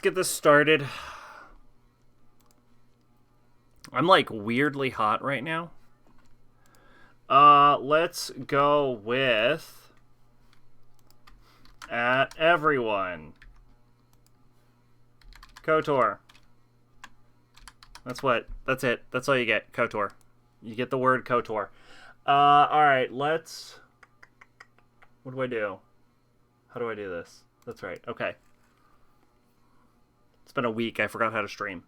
get this started. I'm like weirdly hot right now. Let's go with at everyone. KOTOR. That's it. That's all you get. KOTOR. You get the word KOTOR. Alright, let's... What do I do? How do I do this? That's right. Okay. It's been a week. I forgot how to stream.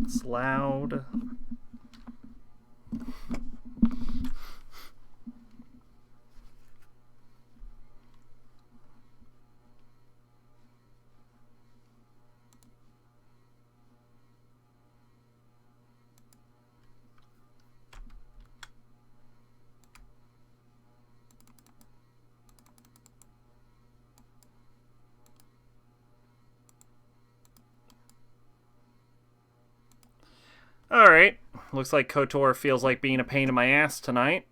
It's loud. Alright. Looks like KOTOR feels like being a pain in my ass tonight.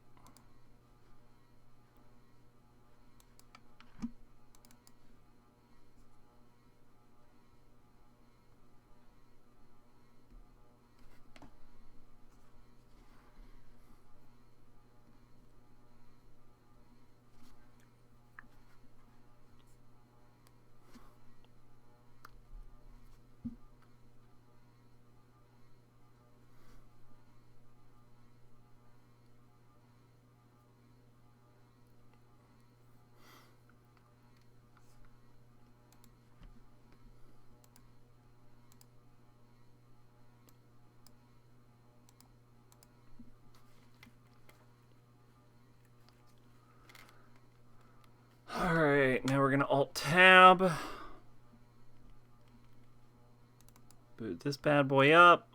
Alright, now we're going to Alt-Tab. Boot this bad boy up.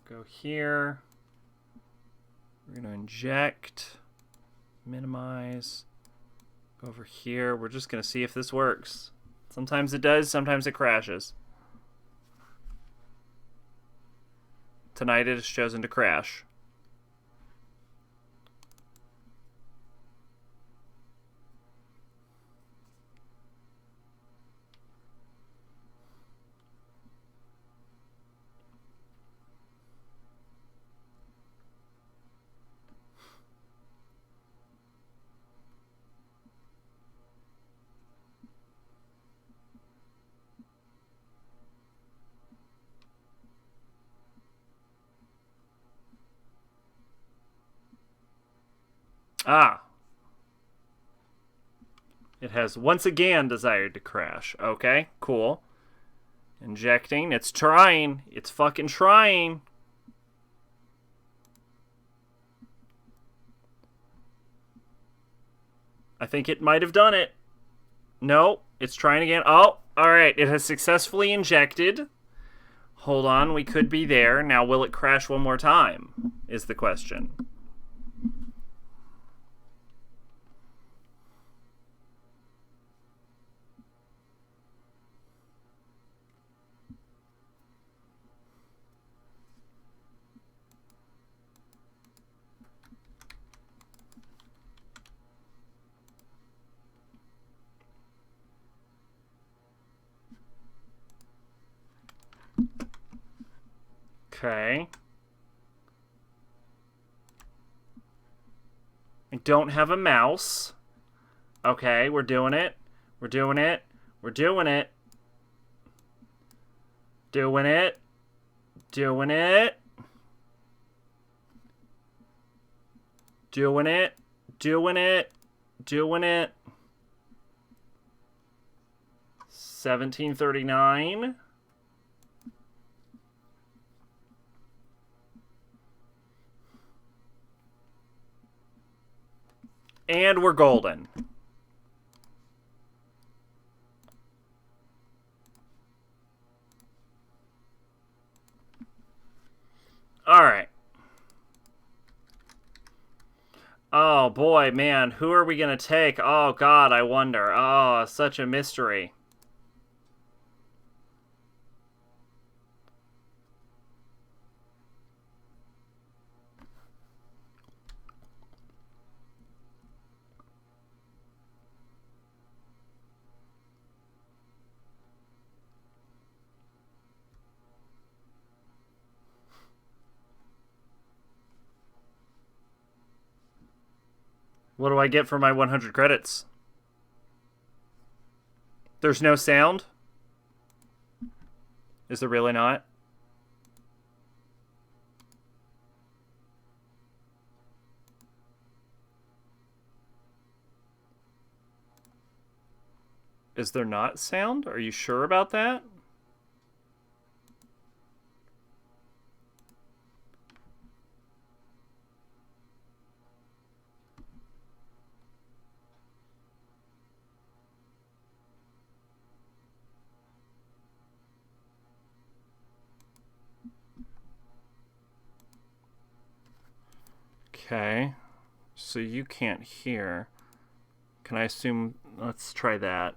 Go here. We're going to inject. Minimize. Go over here. We're just going to see if this works. Sometimes it does, sometimes it crashes. Tonight it has chosen to crash. Ah. It has once again desired to crash. Okay, cool. Injecting. It's trying. It's fucking trying. I think it might have done it. No, it's trying again. Oh, alright. It has successfully injected. Hold on, we could be there. Now, will it crash one more time? Is the question. Okay. I don't have a mouse. Okay, we're doing it. We're doing it. We're doing it. Doing it. Doing it. Doing it. Doing it. Doing it. 1739. And we're golden. All right. Oh, boy, man. Who are we going to take? Oh, God, I wonder. Oh, such a mystery. What do I get for my 100 credits? There's no sound? Is there really not? Is there not sound? Are you sure about that? Okay, so you can't hear. Can I assume? Let's try that.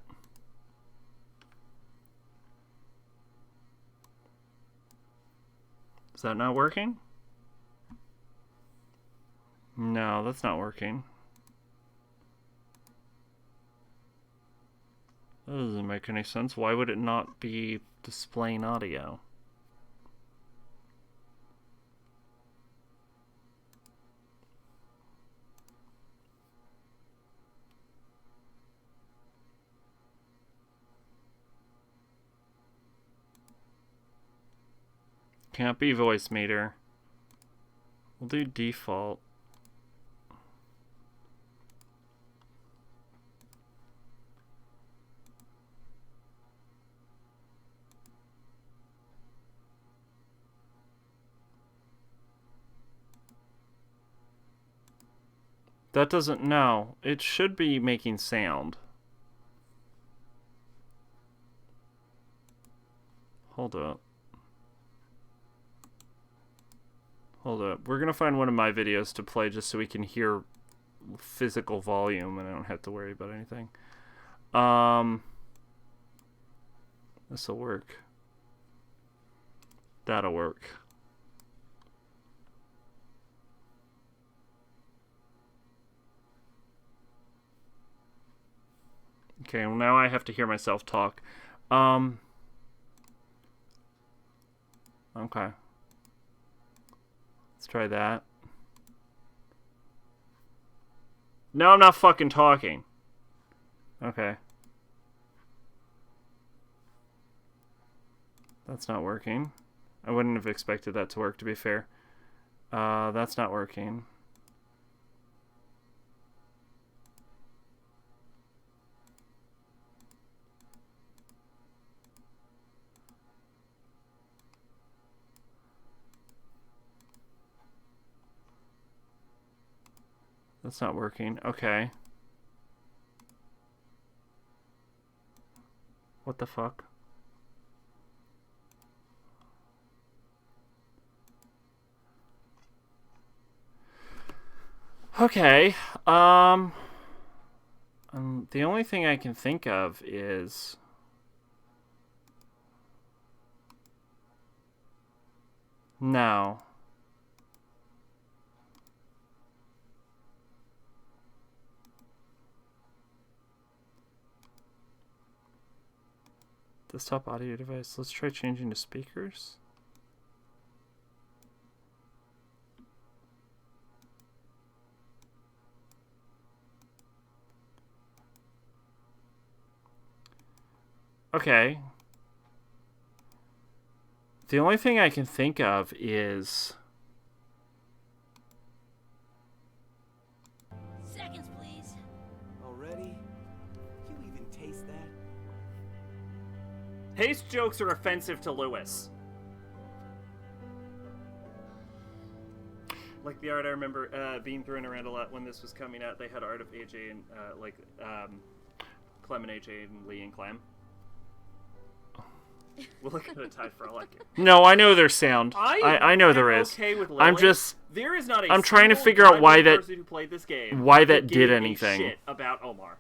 Is that not working? No, that's not working. That doesn't make any sense. Why would it not be displaying audio? Can't be voice meter. We'll do default. That doesn't, no. It should be making sound. Hold up. Hold up. We're gonna find one of my videos to play just so we can hear physical volume and I don't have to worry about anything. This'll work. That'll work. Okay, well now I have to hear myself talk. Okay. Let's try that. No, I'm not fucking talking. Okay. That's not working. I wouldn't have expected that to work, to be fair. That's not working. That's not working. Okay. What the fuck? Okay. The only thing I can think of is no. Desktop audio device. Let's try changing to speakers. Okay. The only thing I can think of is Seconds, please. Already? You even taste that? taste jokes are offensive to Lewis. Like the art I remember being thrown around a lot when this was coming out. They had art of AJ and Clem and AJ and Lee and Clem. We'll look at a tie for all I can. No, I know there's sound. I know there is. Okay with I'm just. There is not a I'm trying to figure out why that. Who played this game why that gave did a anything. Shit about Omar.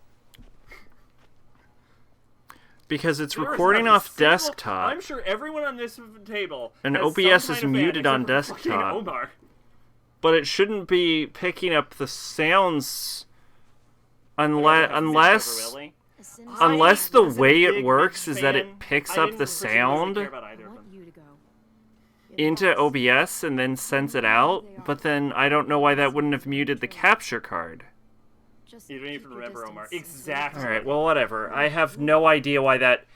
Because it's There is recording not a off single- desktop. I'm sure everyone on this table. And has OBS some is kind of muted fan on except for fucking desktop. Omar. But it shouldn't be picking up the sounds Because unless Willie. unless the was a way it big works is that fan. it picks I up didn't the particularly sound care about either of them. into OBS and then sends it out, but then I don't know why that wouldn't have muted the capture card. You don't keep even your remember, distance Omar. until Exactly. All right, well, whatever. I have no idea why that...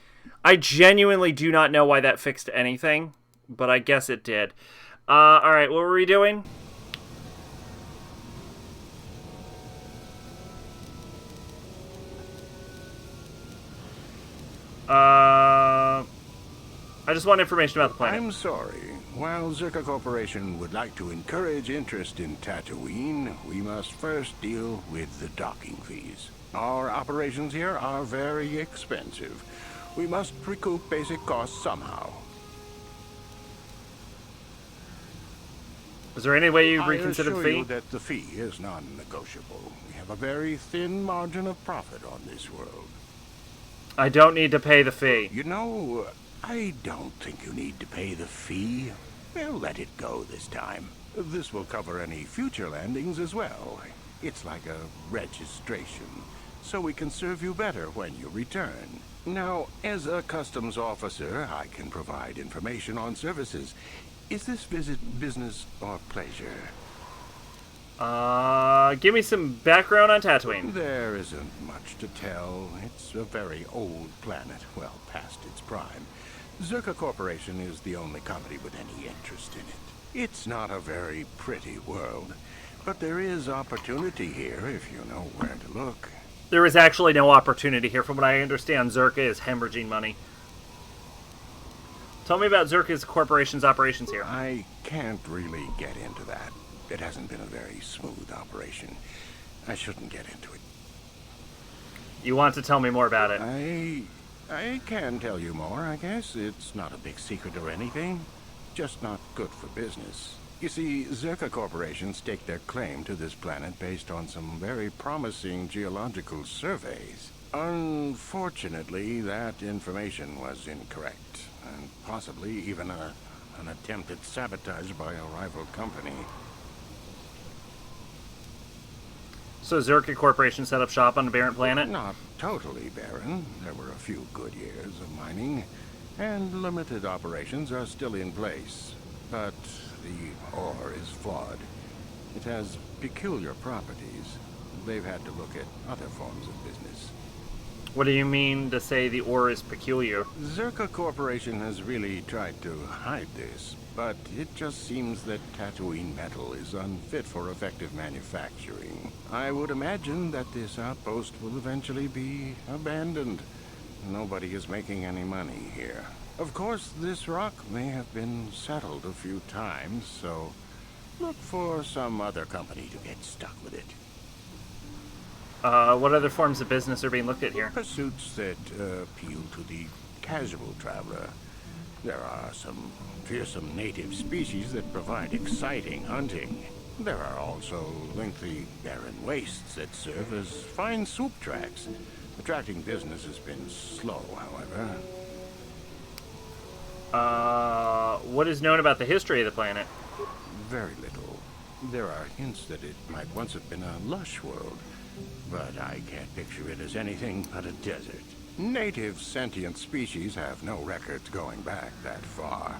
I genuinely do not know why that fixed anything, but I guess it did. All right, what were we doing? I just want information about the planet. I'm sorry. While Zerka Corporation would like to encourage interest in Tatooine, we must first deal with the docking fees. Our operations here are very expensive. We must recoup basic costs somehow. Is there any way you I reconsider the assure fee? you that the fee is non-negotiable. We have a very thin margin of profit on this world. I don't need to pay the fee. You know, I don't think you need to pay the fee. We'll let it go this time. This will cover any future landings as well. It's like a registration, so we can serve you better when you return. Now, as a customs officer, I can provide information on services. Is this visit business or pleasure? Give me some background on Tatooine. There isn't much to tell. It's a very old planet, well past its prime. Zerka Corporation is the only company with any interest in it. It's not a very pretty world, but there is opportunity here if you know where to look. There is actually no opportunity here. From what I understand, Zerka is hemorrhaging money. Tell me about Zerka's corporation's operations here. I can't really get into that. It hasn't been a very smooth operation. I shouldn't get into it. You want to tell me more about it? I can tell you more, I guess. It's not a big secret or anything. Just not good for business. You see, Zerka Corporation staked their claim to this planet based on some very promising geological surveys. Unfortunately, that information was incorrect, and possibly even an attempt at sabotage by a rival company. So Zerka Corporation set up shop on a barren planet? Not totally barren. There were a few good years of mining, and limited operations are still in place. But the ore is flawed. It has peculiar properties. They've had to look at other forms of business. What do you mean to say the ore is peculiar? Zerka Corporation has really tried to hide this, but it just seems that Tatooine metal is unfit for effective manufacturing. I would imagine that this outpost will eventually be abandoned. Nobody is making any money here. Of course, this rock may have been settled a few times, so look for some other company to get stuck with it. What other forms of business are being looked at here? Pursuits that appeal to the casual traveler. There are some fearsome native species that provide exciting hunting. There are also lengthy barren wastes that serve as fine swoop tracks. Attracting business has been slow, however. What is known about the history of the planet? Very little. There are hints that it might once have been a lush world, but I can't picture it as anything but a desert. Native sentient species have no records going back that far.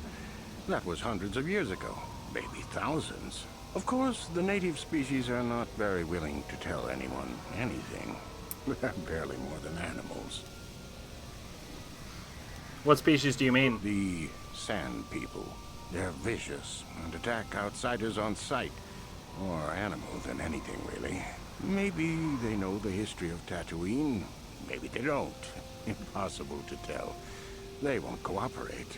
That was hundreds of years ago, maybe thousands. Of course, the native species are not very willing to tell anyone anything. They're barely more than animals. What species do you mean? The Sand People. They're vicious and attack outsiders on sight. More animal than anything, really. Maybe they know the history of Tatooine. Maybe they don't. Impossible to tell. They won't cooperate.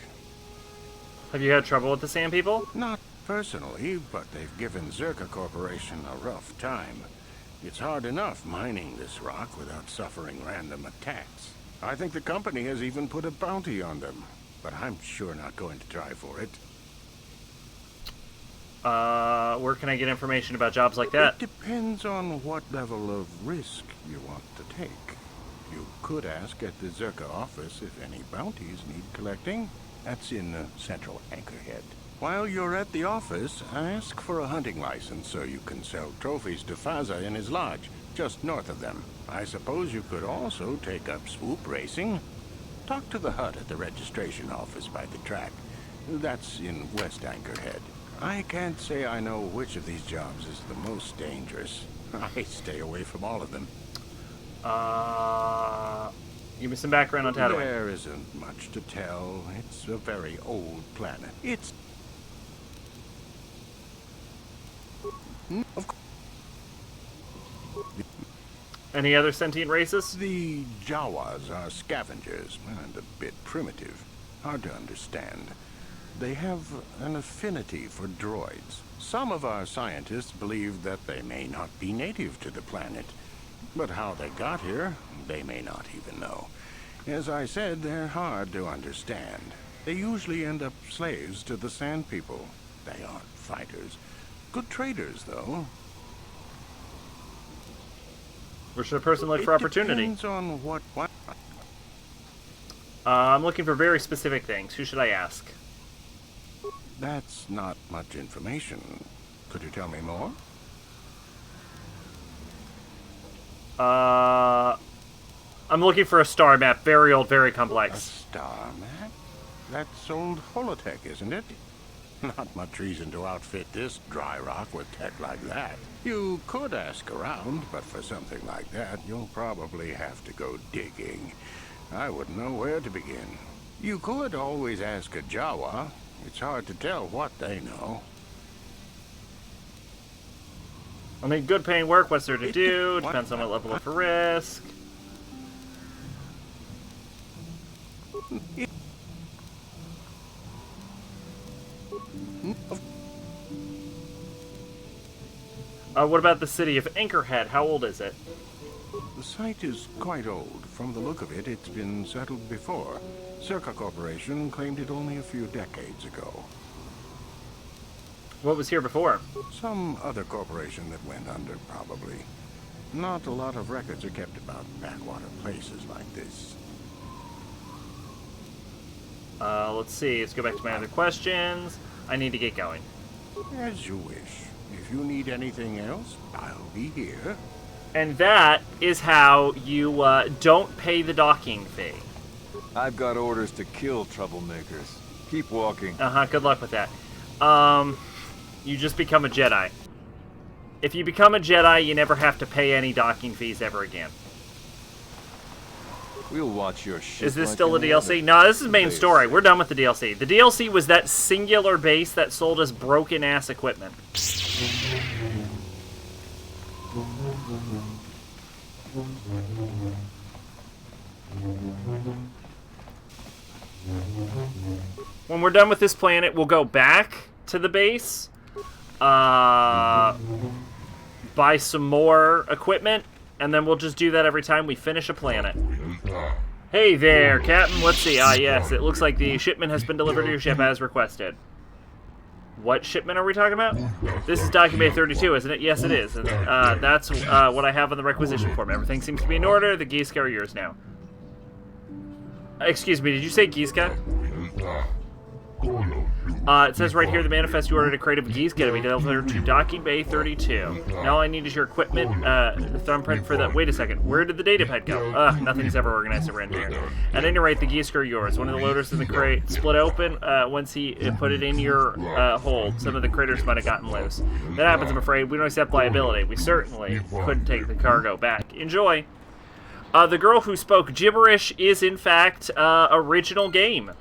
Have you had trouble with the Sand People? Not personally, but they've given Zerka Corporation a rough time. It's hard enough mining this rock without suffering random attacks. I think the company has even put a bounty on them, but I'm sure not going to try for it. Where can I get information about jobs like that? It depends on what level of risk you want to take. You could ask at the Zerka office if any bounties need collecting. That's in Central Anchorhead. While you're at the office, ask for a hunting license so you can sell trophies to Faza in his lodge, just north of them. I suppose you could also take up swoop racing. Talk to the hut at the registration office by the track. That's in West Anchorhead. I can't say I know which of these jobs is the most dangerous. I stay away from all of them. Give me some background on Tatooine. There isn't much to tell. It's a very old planet. It's... Of course. Any other sentient races? The Jawas are scavengers and a bit primitive. Hard to understand. They have an affinity for droids. Some of our scientists believe that they may not be native to the planet. But how they got here, they may not even know. As I said, they're hard to understand. They usually end up slaves to the Sand People. They aren't fighters. Good traders, though. Where should a person look for opportunity? Depends on what... I'm looking for very specific things. Who should I ask? That's not much information. Could you tell me more? I'm looking for a star map. Very old, very A complex. star map? That's old holotech, isn't it? Not much reason to outfit this dry rock with tech like that. You could ask around, but for something like that, you'll probably have to go digging. I wouldn't know where to begin. You could always ask a Jawa. It's hard to tell what they know. I mean, good paying work. What's there to do? Depends on what level of risk. What about the city of Anchorhead? How old is it? The site is quite old. From the look of it, it's been settled before. Circa Corporation claimed it only a few decades ago. What was here before? Some other corporation that went under, probably. Not a lot of records are kept about backwater places like this. Let's see. Let's go back to my other questions. I need to get going. As you wish. If you need anything else, I'll be here. And that is how you don't pay the docking fee. I've got orders to kill troublemakers. Keep walking. Good luck with that. You just become a Jedi. If you become a Jedi, you never have to pay any docking fees ever again. We'll watch your shit. Is this like still a any DLC? other. No, this is main story. We're done with the DLC. The DLC was that singular base that sold us broken-ass equipment. When we're done with this planet, we'll go back to the base, buy some more equipment, and then we'll just do that every time we finish a planet. Hey there, Captain. Let's see. Yes, it looks like the shipment has been delivered to your ship as requested. What shipment are we talking about? This is document 32, isn't it? Yes, it is. And, that's what I have on the requisition form. Everything seems to be in order. The Giska are yours now. Excuse me, did you say Giska? It says right here, the manifest you ordered a crate of Giska to be delivered to docking bay 32. Now all I need is your equipment, the thumbprint for that. Wait a second, where did the data pad go? Nothing's ever organized around here. At any rate, the Giska are yours. One of the loaders in the crate split open once he put it in your hold. Some of the critters might have gotten loose. That happens, I'm afraid. We don't accept liability. We certainly couldn't take the cargo back. Enjoy. The girl who spoke gibberish is, in fact, original game.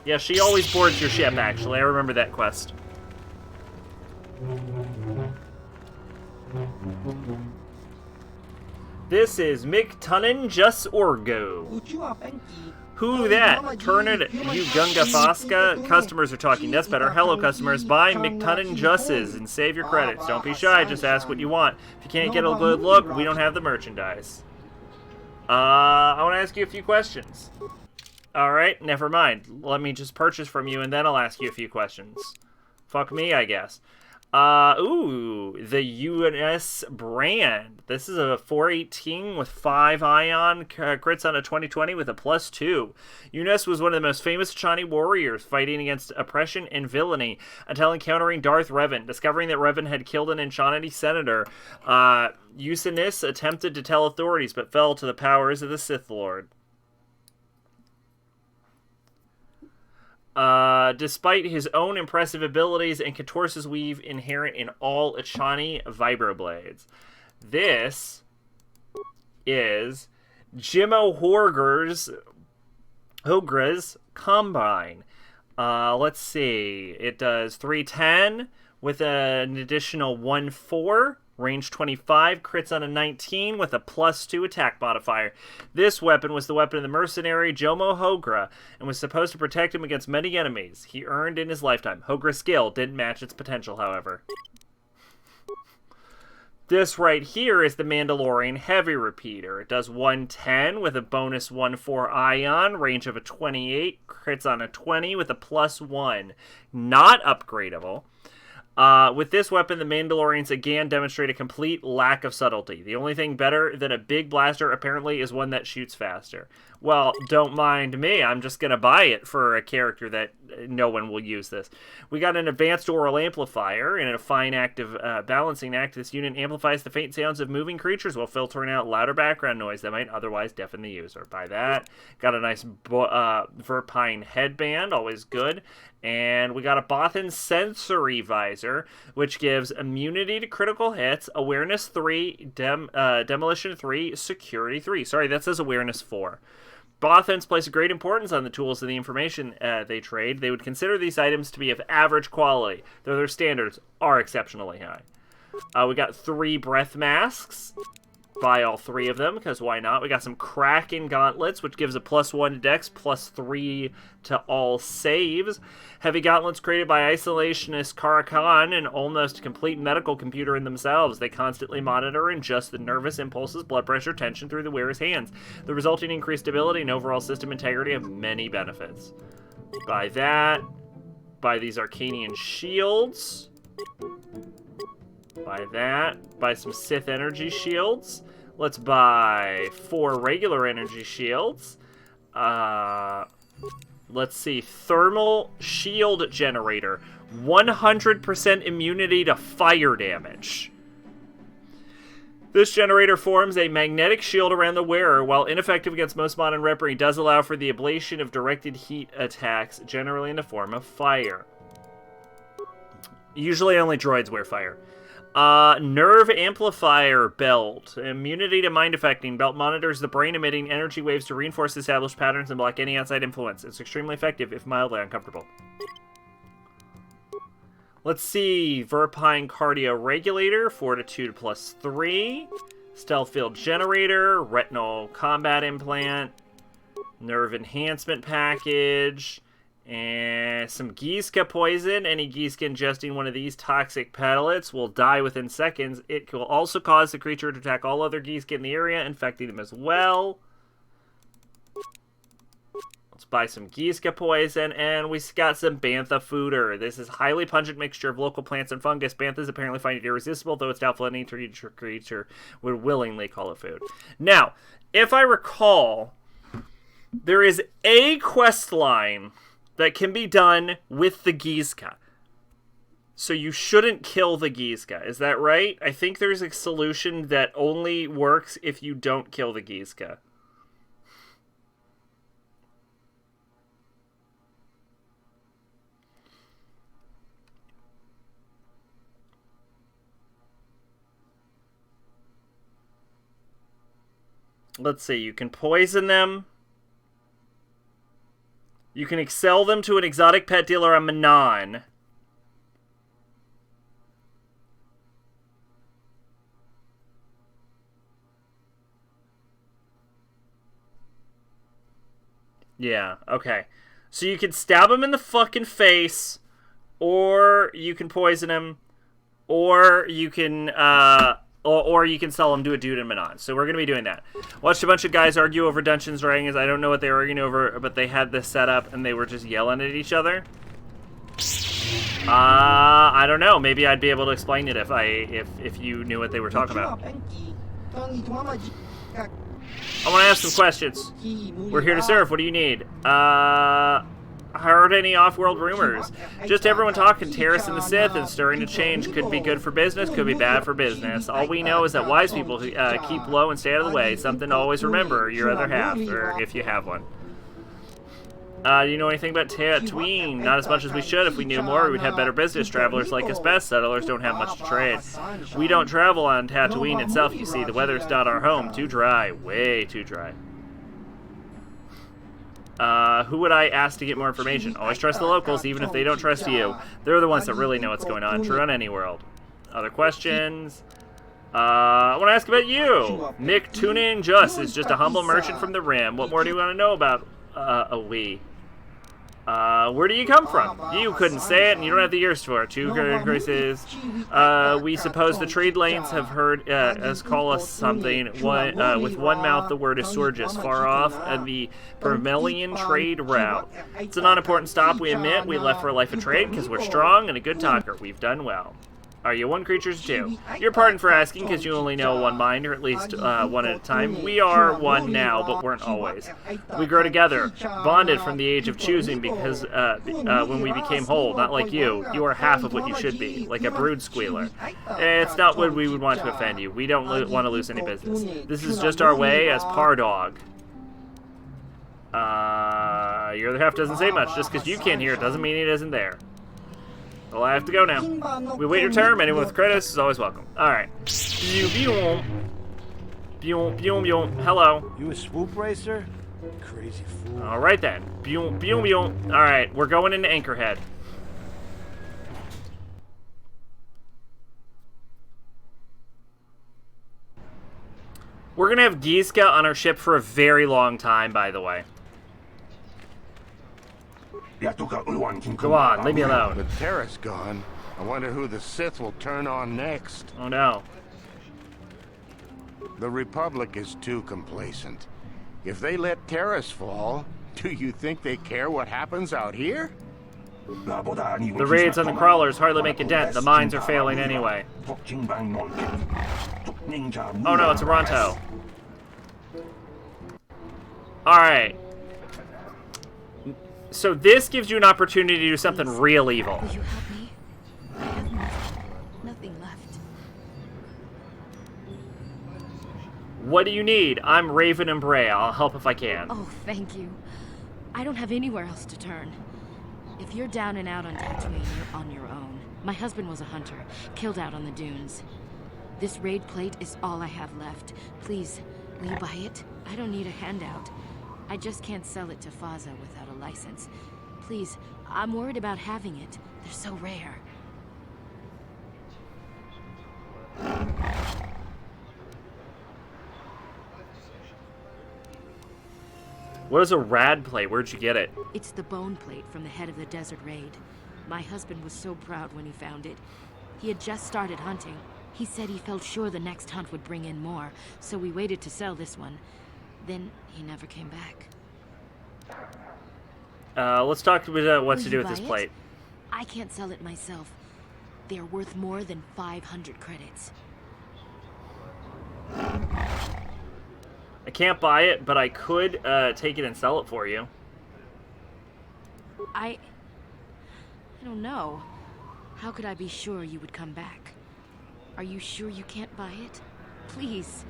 Yeah, she always boards your ship, actually. I remember that quest. This is Miktunin Jus Orgo. Who that? Turn it, you Gunga Foska. Customers are talking. That's better. Hello, customers. Buy Miktunin Jusses and save your credits. Don't be shy. Just ask what you want. If you can't get a good look, we don't have the merchandise. I want to ask you a few questions. Alright, never mind. Let me just purchase from you, and then I'll ask you a few questions. Fuck me, I guess. Ooh, the UNS brand. This is a 418 with 5 ion crits on a 2020 with a +2. UNS was one of the most famous Chani warriors fighting against oppression and villainy until encountering Darth Revan. Discovering that Revan had killed an Enchanati senator, UNS attempted to tell authorities but fell to the powers of the Sith Lord. Despite his own impressive abilities and Katorsa's weave inherent in all Echani vibroblades. This is Jimmo Hogra's Combine. Let's see. It does 310 with an additional 1-4. Range 25, crits on a 19 with a +2 attack modifier. This weapon was the weapon of the mercenary Jomo Hogra and was supposed to protect him against many enemies he earned in his lifetime. Hogra's skill didn't match its potential, however. This right here is the Mandalorian Heavy Repeater. It does 110 with a bonus 1-4 ion, range of a 28, crits on a 20 with a +1. Not upgradable. With this weapon, the Mandalorians again demonstrate a complete lack of subtlety. The only thing better than a big blaster, apparently, is one that shoots faster. Well, don't mind me. I'm just going to buy it for a character that no one will use this. We got an advanced oral amplifier and a fine active balancing act. This unit amplifies the faint sounds of moving creatures while filtering out louder background noise that might otherwise deafen the user. Buy that. Got a nice Verpine headband, always good. And we got a Bothan sensory visor, which gives immunity to critical hits, awareness 3, demolition 3, security 3. Sorry, that says awareness 4. Bothans place a great importance on the tools and the information they trade. They would consider these items to be of average quality, though their standards are exceptionally high. We got 3 breath masks. Buy all 3 of them, because why not? We got some Kraken gauntlets, which gives a +1 to dex, +3 to all saves. Heavy gauntlets created by isolationist Karakan, an almost complete medical computer in themselves. They constantly monitor and adjust the nervous impulses, blood pressure, tension through the wearer's hands. The resulting increased stability and overall system integrity have many benefits. Buy that. Buy these Arcanian shields. Buy that. Buy some Sith energy shields. Let's buy 4 regular energy shields. Let's see. Thermal shield generator. 100% immunity to fire damage. This generator forms a magnetic shield around the wearer. While ineffective against most modern weaponry, does allow for the ablation of directed heat attacks, generally in the form of fire. Usually only droids wear fire. Nerve amplifier belt. Immunity to mind affecting. Belt monitors the brain emitting energy waves to reinforce established patterns and block any outside influence. It's extremely effective if mildly uncomfortable. Let's see. Verpine cardio regulator. Fortitude +3. Stealth field generator. Retinal combat implant. Nerve enhancement package. And some Gizka poison. Any Gizka ingesting one of these toxic pellets will die within seconds. It will also cause the creature to attack all other Gizka in the area, infecting them as well. Let's buy some Gizka poison. And we got some Bantha fooder. This is a highly pungent mixture of local plants and fungus. Banthas apparently find it irresistible, though it's doubtful any creature would willingly call it food. Now, if I recall, there is a quest line that can be done with the Gizka. So you shouldn't kill the Gizka. Is that right? I think there's a solution that only works if you don't kill the Gizka. Let's see. You can poison them. You can excel them to an exotic pet dealer on Manon. Yeah, okay. So you can stab him in the fucking face, or you can poison him, or you can, or you can sell them to a dude in Manon. So we're going to be doing that. Watched a bunch of guys argue over Dungeons & Dragons. I don't know what they were arguing over, but they had this set up, and they were just yelling at each other. I don't know. Maybe I'd be able to explain it if you knew what they were talking about. I want to ask some questions. We're here to serve. What do you need? Heard any off-world rumors? Just everyone talking Terrace and the Sith and stirring to change. Could be good for business, could be bad for business. All we know is that wise people keep low and stay out of the way. Something to always remember, your other half, or if you have one. Do you know anything about Tatooine? Not as much as we should. If we knew more, we would have better business. Travelers like us best. Settlers don't have much to trade. We don't travel on Tatooine itself, you see. The weather's not our home. Too dry. Way too dry. Who would I ask to get more information? Always trust the locals, even if they don't trust you. They're the ones that really know what's going on. True on any world. Other questions? I want to ask about you. Mick Tunin Just is just a humble merchant from the Rim. What more do you want to know about we? Where do you come from? You couldn't say it, and you don't have the ears for it. Two graces. We suppose the trade lanes have heard us call us something. With one mouth, the word is Sorgus, far off the Vermilion trade route. It's a non-important stop, we admit. We left for a life of trade because we're strong and a good talker. We've done well. Are you one creatures too? Your pardon for asking, because you only know one mind, or at least one at a time. We are one now, but weren't always. We grow together, bonded from the age of choosing, because when we became whole, not like you. You are half of what you should be, like a brood squealer. It's not what we would want to offend you. We don't want to lose any business. This is just our way as Pardog. Your other half doesn't say much. Just because you can't hear it doesn't mean it isn't there. Well, I have to go now. We wait your turn. Anyone with credits is always welcome. Alright. Hello. You a swoop racer? Crazy fool. Alright then. Alright, we're going into Anchorhead. We're going to have Giska on our ship for a very long time, by the way. Go on, leave me alone. With Terrace gone, I wonder who the Sith will turn on next. Oh no. The Republic is too complacent. If they let Terrace fall, do you think they care what happens out here? The raids on the crawlers hardly make a dent. The mines are failing anyway. Oh no, it's a Ronto. Alright. So this gives you an opportunity to do something real evil. Will you help me? I have nothing left. What do you need? I'm Raven and Bray. I'll help if I can. Oh, thank you. I don't have anywhere else to turn. If you're down and out on Tatooine, you're on your own. My husband was a hunter, killed out on the dunes. This raid plate is all I have left. Please, will you buy it? I don't need a handout. I just can't sell it to Faza without a license. Please, I'm worried about having it. They're so rare. What is a rad plate? Where'd you get it? It's the bone plate from the head of the desert raid. My husband was so proud when he found it. He had just started hunting. He said he felt sure the next hunt would bring in more, so we waited to sell this one. Then he never came back. Let's talk about what to do with this buy it? plate. I can't sell it myself. They're worth more than 500 credits. I can't buy it, but I could take it and sell it for you. I don't know. How could I be sure you would come back? Are you sure you can't buy it? Please.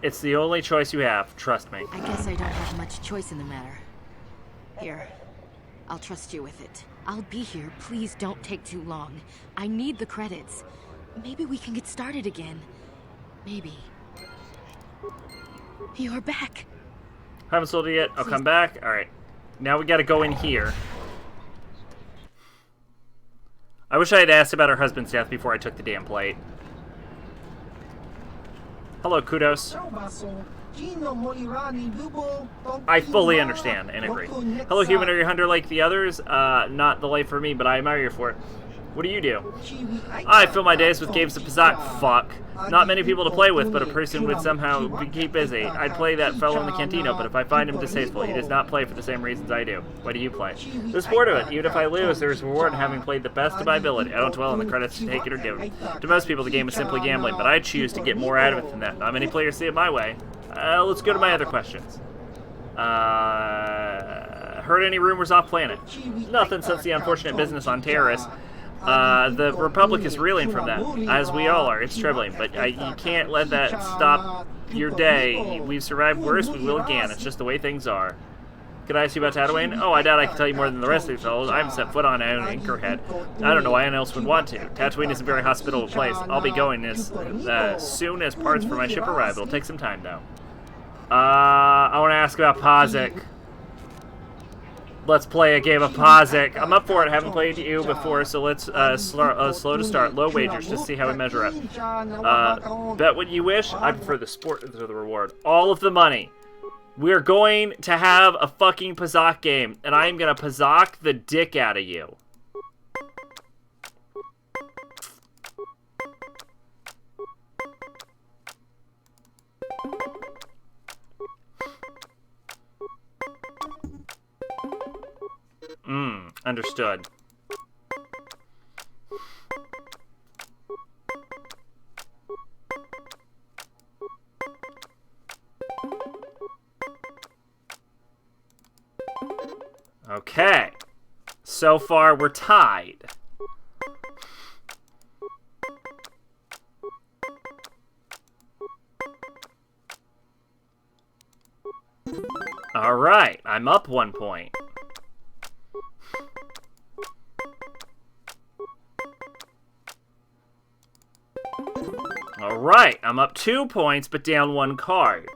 It's the only choice you have, trust me. I guess I don't have much choice in the matter. Here, I'll trust you with it. I'll be here. Please don't take too long. I need the credits. Maybe we can get started again. Maybe. You're back. Haven't sold it yet. I'll come back. Alright. Now we gotta go in here. I wish I had asked about her husband's death before I took the damn plate. Hello, Kudos. I fully understand and agree. Hello, human. Are you a hunter like the others? Not the life for me, but I admire you for it. What do you do? I fill my days with games of Pizak. Fuck. Not many people to play with, but a person would somehow keep busy. I'd play that fellow in the Cantina, but if I find him distasteful, he does not play for the same reasons I do. Why do you play? There's more to it. Even if I lose, there is reward in having played the best of my ability. I don't dwell on the credits to take it or give it. To most people, the game is simply gambling, but I choose to get more out of it than that. Not many players see it my way. Let's go to my other questions. Heard any rumors off planet? Nothing since the unfortunate business on terrorists. The Republic is reeling from that, as we all are. It's troubling, but you can't let that stop your day. We've survived worse, we will again. It's just the way things are. Could I ask you about Tatooine? Oh, I doubt I can tell you more than the rest of these fellows. I haven't set foot on Anchorhead. I don't know why anyone else would want to. Tatooine is a very hospitable place. I'll be going as soon as parts for my ship arrive. It'll take some time, though. I want to ask about Pazik. Let's play a game of Pazik. I'm up for it. I haven't played you before, so let's slow to start. Low wagers, just see how we measure up. Bet what you wish. I prefer the sport to the reward. All of the money. We're going to have a fucking Pazik game, and I am going to Pazik the dick out of you. Understood. Okay. So far, we're tied. All right. I'm up 1 point. All right. I'm up 2 points, but down 1 card.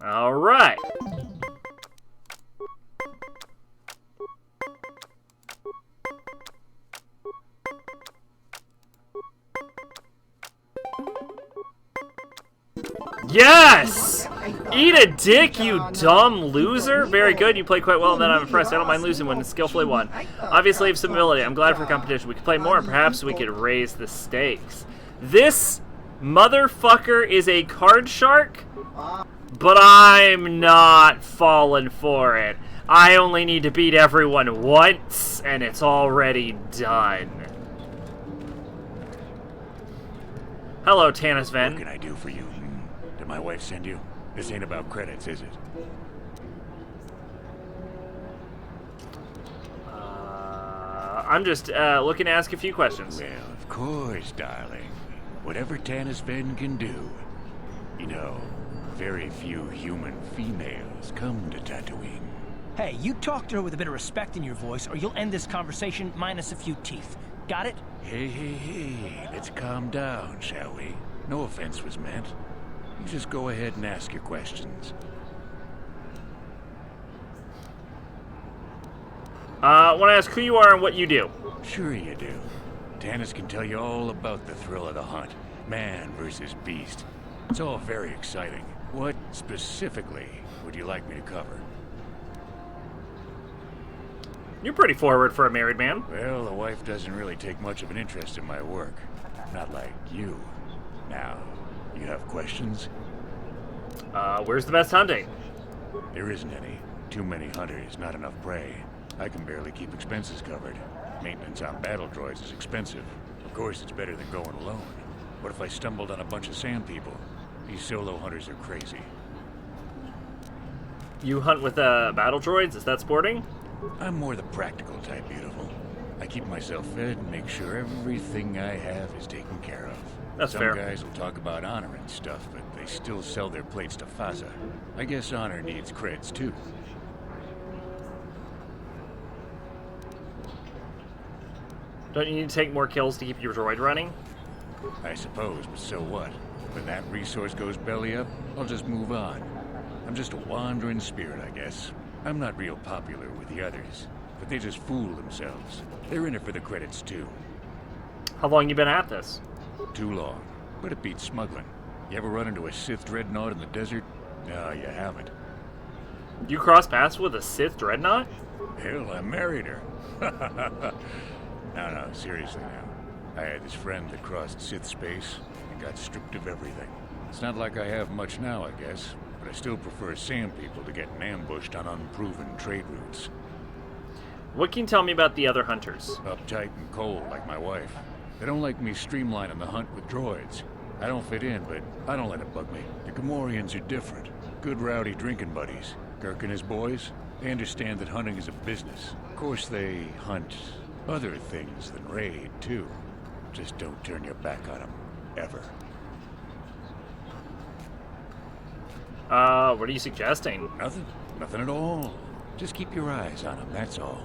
All right. Yes! Eat a dick, you dumb loser. Very good. You play quite well, and then I'm impressed. I don't mind losing when it's skillfully won. Obviously, you have some ability. I'm glad for competition. We could play more, and perhaps we could raise the stakes. This motherfucker is a card shark, but I'm not falling for it. I only need to beat everyone once, and it's already done. Hello, Tanis Ven. What can I do for you? Did my wife send you? This ain't about credits, is it? I'm just looking to ask a few questions. Well, of course, darling. Whatever Tanis Ven can do. You know, very few human females come to Tatooine. Hey, you talk to her with a bit of respect in your voice, or you'll end this conversation minus a few teeth. Got it? Hey, let's calm down, shall we? No offense was meant. You just go ahead and ask your questions. I want to ask who you are and what you do. Sure you do. Tanis can tell you all about the thrill of the hunt. Man versus beast. It's all very exciting. What, specifically, would you like me to cover? You're pretty forward for a married man. Well, the wife doesn't really take much of an interest in my work. Not like you. Now, you have questions? Where's the best hunting? There isn't any. Too many hunters, not enough prey. I can barely keep expenses covered. Maintenance on battle droids is expensive. Of course, it's better than going alone. What if I stumbled on a bunch of sand people? These solo hunters are crazy. You hunt with battle droids? Is that sporting? I'm more the practical type, beautiful. I keep myself fed and make sure everything I have is taken care of. That's fair. Some guys will talk about honor and stuff, but they still sell their plates to Faza. I guess honor needs creds, too. Don't you need to take more kills to keep your droid running? I suppose, but so what? When that resource goes belly up, I'll just move on. I'm just a wandering spirit, I guess. I'm not real popular with the others, but they just fool themselves. They're in it for the credits, too. How long you been at this? Too long, but it beats smuggling. You ever run into a Sith dreadnought in the desert? No, you haven't. You cross paths with a Sith dreadnought? Hell, I married her. No, seriously now. I had this friend that crossed Sith space and got stripped of everything. It's not like I have much now, I guess, but I still prefer sand people to getting ambushed on unproven trade routes. What can you tell me about the other hunters? Uptight and cold, like my wife. They don't like me streamlining the hunt with droids. I don't fit in, but I don't let it bug me. The Gamorreans are different. Good rowdy drinking buddies. Kirk and his boys, They understand that hunting is a business. Of course, they hunt other things than raid, too. Just don't turn your back on them. Ever. What are you suggesting? Nothing. Nothing at all. Just keep your eyes on them, that's all.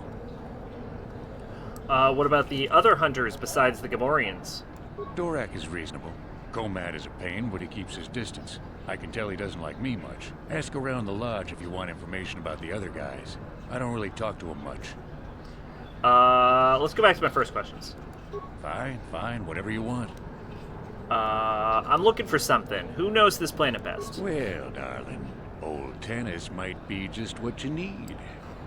What about the other hunters besides the Gamorreans? Dorak is reasonable. Komad is a pain, but he keeps his distance. I can tell he doesn't like me much. Ask around the lodge if you want information about the other guys. I don't really talk to them much. Let's go back to my first questions. Fine, whatever you want. I'm looking for something. Who knows this planet best? Well, darling, old Tennis might be just what you need.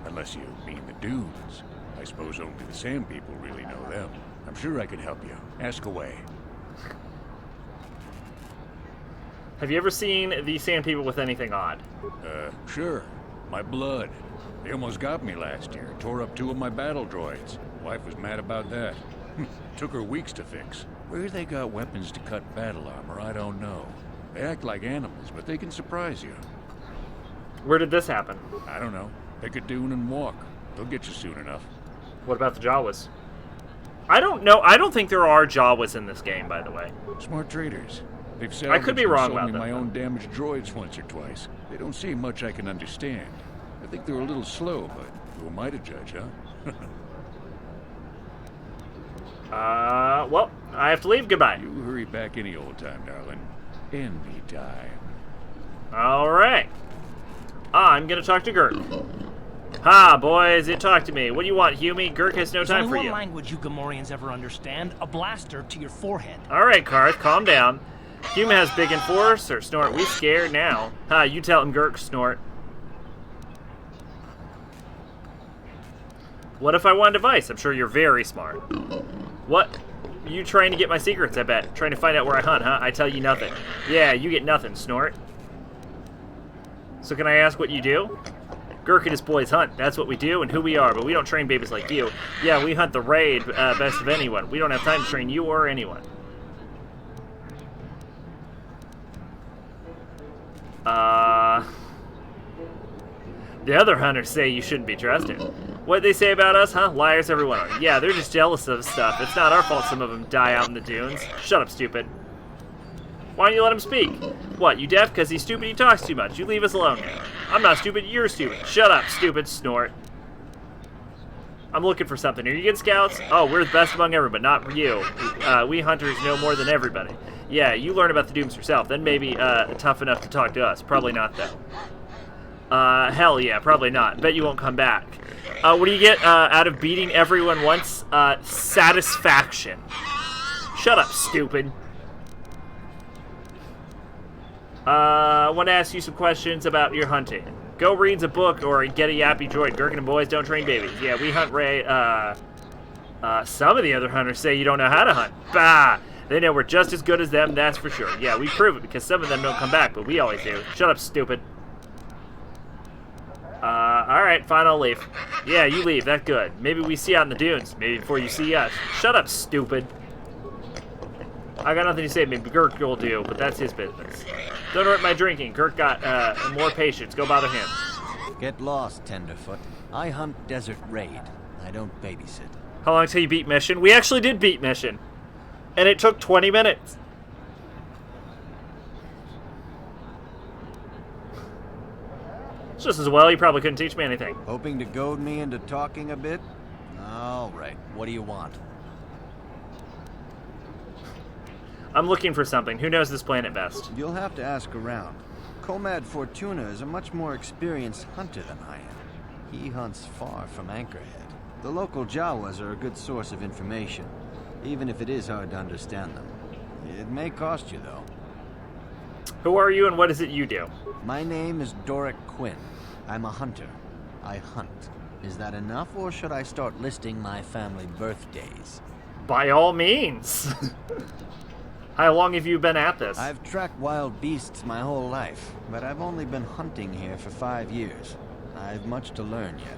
Unless you mean the dunes. I suppose only the sand people really know them. I'm sure I can help you. Ask away. Have you ever seen the sand people with anything odd? Sure. My blood. They almost got me last year. Tore up 2 of my battle droids. Wife was mad about that. Took her weeks to fix. Where they got weapons to cut battle armor, I don't know. They act like animals, but they can surprise you. Where did this happen? I don't know. Pick a dune and walk. They'll get you soon enough. What about the Jawas? I don't know. I don't think there are Jawas in this game, by the way. Smart traders. They've I could be wrong sold about me that, my though. own damaged droids once or twice. They don't say much I can understand. I think they're a little slow, but who am I to judge, huh? Well, I have to leave. Goodbye. You hurry back any old time, darling. Any time. All right. I'm gonna talk to Gurk. Ha, boys, it talked to me. What do you want, Hume? Gurk has no There's time only for one you. language you Gamorreans ever understand. A blaster to your forehead. All right, Karth, calm down. Hume has big enforce, or Snort. We scared now. Ha, you tell him, Gurk, Snort. What if I want advice? I'm sure you're very smart. What? You trying to get my secrets, I bet. Trying to find out where I hunt, huh? I tell you nothing. Yeah, you get nothing, Snort. So can I ask what you do? Gurk and his boys hunt. That's what we do and who we are, but we don't train babies like you. Yeah, we hunt the raid best of anyone. We don't have time to train you or anyone. The other hunters say you shouldn't be trusted. What they say about us, huh? Liars, every one of them. Yeah, they're just jealous of stuff. It's not our fault some of them die out in the dunes. Shut up, stupid. Why don't you let him speak? What, you deaf? Because he's stupid, he talks too much. You leave us alone now. I'm not stupid, you're stupid. Shut up, stupid Snort. I'm looking for something. Are you good scouts? Oh, we're the best among everyone, but not you. We hunters know more than everybody. Yeah, you learn about the dooms yourself. Then maybe tough enough to talk to us. Probably not, though. Hell yeah, probably not. Bet you won't come back. What do you get out of beating everyone once? Satisfaction. Shut up, stupid. I want to ask you some questions about your hunting. Go read a book or get a yappy droid. Gurkin and boys don't train babies. Yeah, we hunt some of the other hunters say you don't know how to hunt. Bah! They know we're just as good as them, that's for sure. Yeah, we prove it because some of them don't come back, but we always do. Shut up, stupid. Alright, fine, I'll leave. Yeah, you leave, that's good. Maybe we see you out in the dunes. Maybe before you see us. Shut up, stupid. I got nothing to say, maybe Gurk will do, but that's his business. Don't hurt my drinking. Gurk got, more patience. Go bother him. Get lost, Tenderfoot. I hunt Desert Raid. I don't babysit. How long till you beat mission? We actually did beat mission. And it took 20 minutes. It's just as well, you probably couldn't teach me anything. Hoping to goad me into talking a bit? All right, what do you want? I'm looking for something. Who knows this planet best? You'll have to ask around. Comad Fortuna is a much more experienced hunter than I am. He hunts far from Anchorhead. The local Jawas are a good source of information, even if it is hard to understand them. It may cost you, though. Who are you and what is it you do? My name is Doric Quinn. I'm a hunter. I hunt. Is that enough, or should I start listing my family birthdays? By all means. How long have you been at this? I've tracked wild beasts my whole life, but I've only been hunting here for 5 years. I've much to learn yet.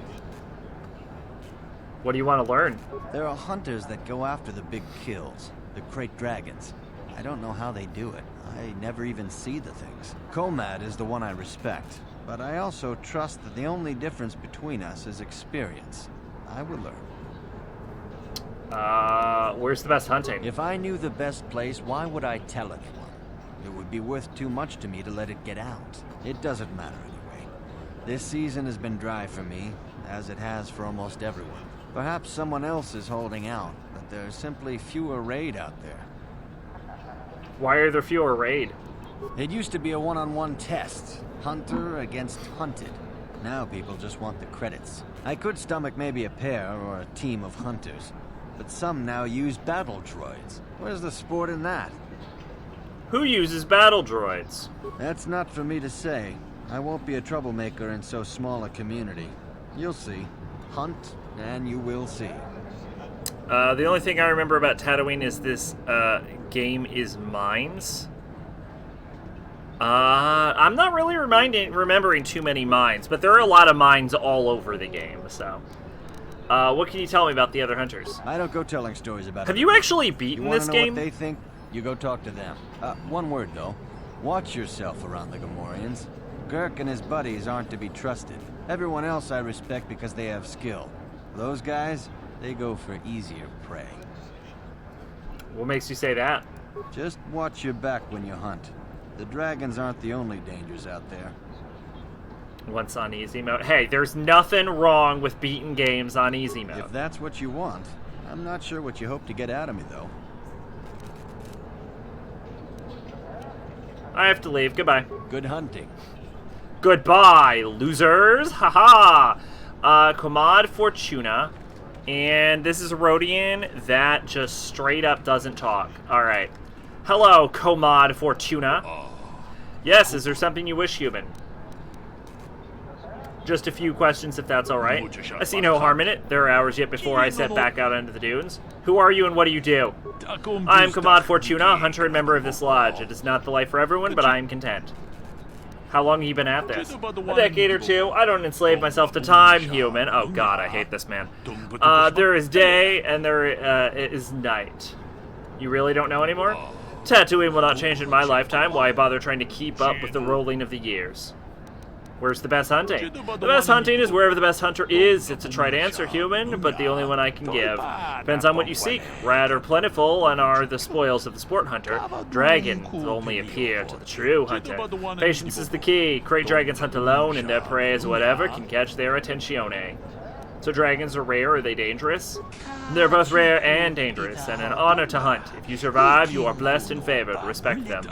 What do you want to learn? There are hunters that go after the big kills, the crate dragons. I don't know how they do it. I never even see the things. Comad is the one I respect. but I also trust that the only difference between us is experience. I will learn. Where's the best hunting? If I knew the best place, why would I tell anyone? It would be worth too much to me to let it get out. It doesn't matter anyway. This season has been dry for me, as it has for almost everyone. Perhaps someone else is holding out, but there's simply fewer raid out there. Why are there fewer raid? It used to be a one-on-one test. Hunter against hunted. Now people just want the credits. I could stomach maybe a pair or a team of hunters, but some now use battle droids. Where's the sport in that? Who uses battle droids? That's not for me to say. I won't be a troublemaker in so small a community. You'll see. Hunt, and you will see. The only thing I remember about Tatooine is this game is mines. I'm not really remembering too many mines, but there are a lot of mines all over the game, so... what can you tell me about the other hunters? I don't go telling stories about Have you actually beaten you this know game? What they think? You go talk to them. One word, though. Watch yourself around the Gamorreans. Girk and his buddies aren't to be trusted. Everyone else I respect because they have skill. Those guys, they go for easier prey. What makes you say that? Just watch your back when you hunt. The dragons aren't the only dangers out there. Once on easy mode. Hey, there's nothing wrong with beating games on easy mode. If that's what you want. I'm not sure what you hope to get out of me, though. I have to leave. Goodbye. Good hunting. Goodbye, losers. Haha. Comad Fortuna. And this is a Rodian that just straight up doesn't talk. Alright. Hello, Comad Fortuna. Yes, is there something you wish, human? Just a few questions, if that's alright. I see no harm in it. There are hours yet before I set back out into the dunes. Who are you and what do you do? I am Comad Fortuna, hunter and member of this lodge. It is not the life for everyone, but I am content. How long have you been at this? A decade or two. I don't enslave myself to time, human. Oh god, I hate this man. There is day and there is night. You really don't know anymore? Tatooine will not change in my lifetime. Why bother trying to keep up with the rolling of the years? Where's the best hunting? The best hunting is wherever the best hunter is. It's a trite answer, human, but the only one I can give. Depends on what you seek. Rad or plentiful, and are the spoils of the sport hunter. Dragons only appear to the true hunter. Patience is the key. Great dragons hunt alone, and their prey is whatever can catch their attenzione. So dragons are rare, are they dangerous? They're both rare and dangerous, and an honor to hunt. If you survive, you are blessed and favored. Respect them.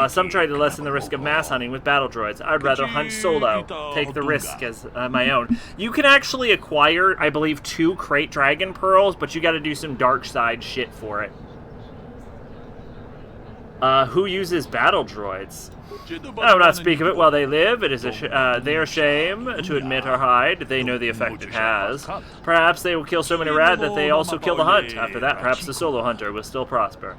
Some try to lessen the risk of mass hunting with battle droids. I'd rather hunt solo. Take the risk as my own. You can actually acquire, I believe, 2 Crate Dragon Pearls, but you gotta do some dark side shit for it. Who uses battle droids? I will not speak of it while they live. It is their shame to admit or hide. They know the effect it has. Perhaps they will kill so many rad that they also kill the hunt. After that, perhaps the solo hunter will still prosper.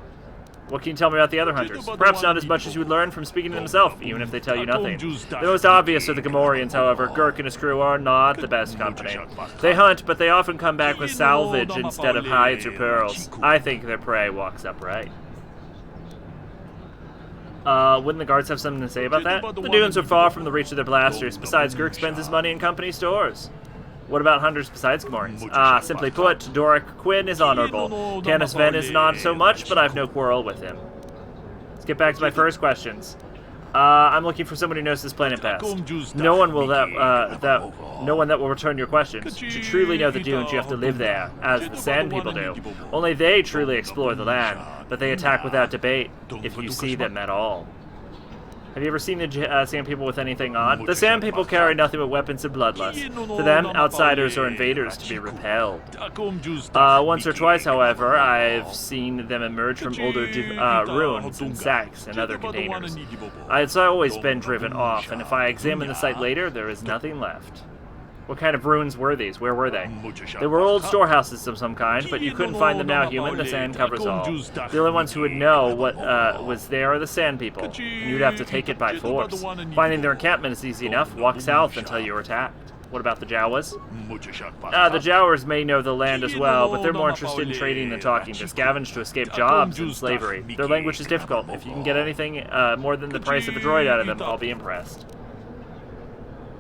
What can you tell me about the other hunters? Perhaps not as much as you would learn from speaking to themselves, even if they tell you nothing. The most obvious are the Gamorreans, however. Girk and his crew are not the best company. They hunt, but they often come back with salvage instead of hides or pearls. I think their prey walks upright. Wouldn't the guards have something to say about that? The dunes are far from the reach of their blasters. Besides, Girk spends his money in company stores. What about hunters besides Gamorreans? Simply put, Doric Quinn is honorable. Tanis Ven is not so much, but I've no quarrel with him. Let's get back to my first questions. I'm looking for someone who knows this planet best. No one that will return your questions. To truly know the dunes, you have to live there, as the Sand People do. Only they truly explore the land, but they attack without debate, if you see them at all. Have you ever seen the Sand People with anything on? The Sand People carry nothing but weapons of bloodlust. To them, outsiders are invaders to be repelled. Once or twice, however, I've seen them emerge from older ruins and sacks and other containers. It's always been driven off, and if I examine the site later, there is nothing left. What kind of ruins were these? Where were they? They were old storehouses of some kind, but you couldn't find them now, human. The sand covers all. The only ones who would know what was there are the Sand People, and you'd have to take it by force. Finding their encampment is easy enough. Walk south until you're attacked. What about the Jawas? The Jawas may know the land as well, but they're more interested in trading than talking, to scavenge to escape jobs and slavery. Their language is difficult. If you can get anything more than the price of a droid out of them, I'll be impressed.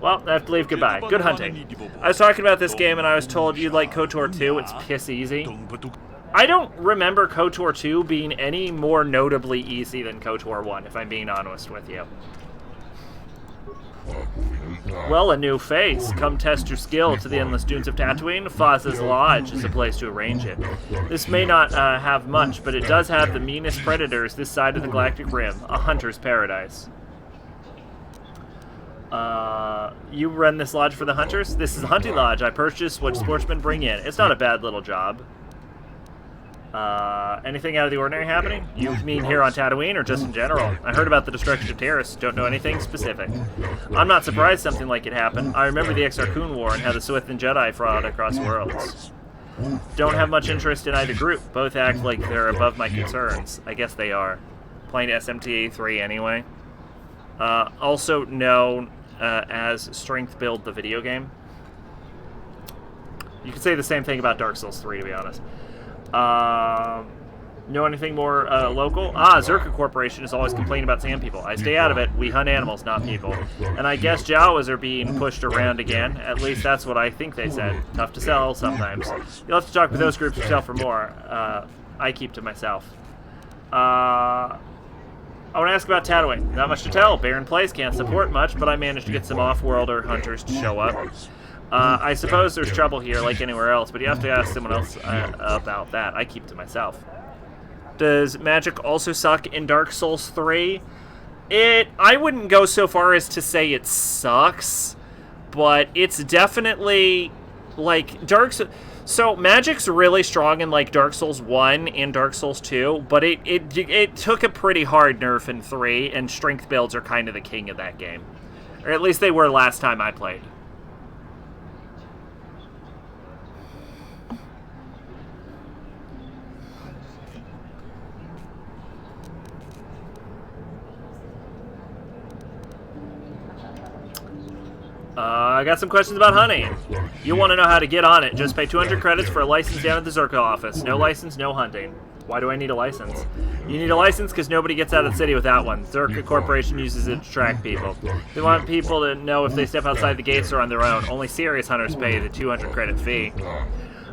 Well, I have to leave. Goodbye. Good hunting. I was talking about this game and I was told you'd like KOTOR 2. It's piss easy. I don't remember KOTOR 2 being any more notably easy than KOTOR 1, if I'm being honest with you. Well, a new face. Come test your skill to the endless dunes of Tatooine. Faz's Lodge is a place to arrange it. This may not have much, but it does have the meanest predators this side of the Galactic Rim. A hunter's paradise. You run this lodge for the hunters? This is a hunting lodge. I purchased what sportsmen bring in. It's not a bad little job. Anything out of the ordinary happening? You mean here on Tatooine or just in general? I heard about the destruction of terrorists. Don't know anything specific. I'm not surprised something like it happened. I remember the Exar Kun War and how the Sith and Jedi fought across worlds. Don't have much interest in either group. Both act like they're above my concerns. I guess they are. Playing SMT-83 anyway. Also known as Strength Build the video game. You could say the same thing about Dark Souls 3, to be honest. Know anything more local? Zerka Corporation is always complaining about sand people. I stay out of it. We hunt animals, not people. And I guess Jawas are being pushed around again. At least that's what I think they said. Tough to sell sometimes. You'll have to talk with those groups yourself for more. I keep to myself. I want to ask about Tatooine. Not much to tell. Barren place, can't support much, but I managed to get some off-worlder hunters to show up. I suppose there's trouble here like anywhere else, but you have to ask someone else about that. I keep to myself. Does magic also suck in Dark Souls 3? I wouldn't go so far as to say it sucks, but it's definitely like So magic's really strong in like Dark Souls 1 and Dark Souls 2, but it took a pretty hard nerf in 3, and strength builds are kind of the king of that game. Or at least they were last time I played. I got some questions about hunting. You want to know how to get on it. Just pay 200 credits for a license down at the Zerka office. No license, no hunting. Why do I need a license? You need a license because nobody gets out of the city without one. Zerka Corporation uses it to track people. They want people to know if they step outside the gates or on their own. Only serious hunters pay the 200 credit fee.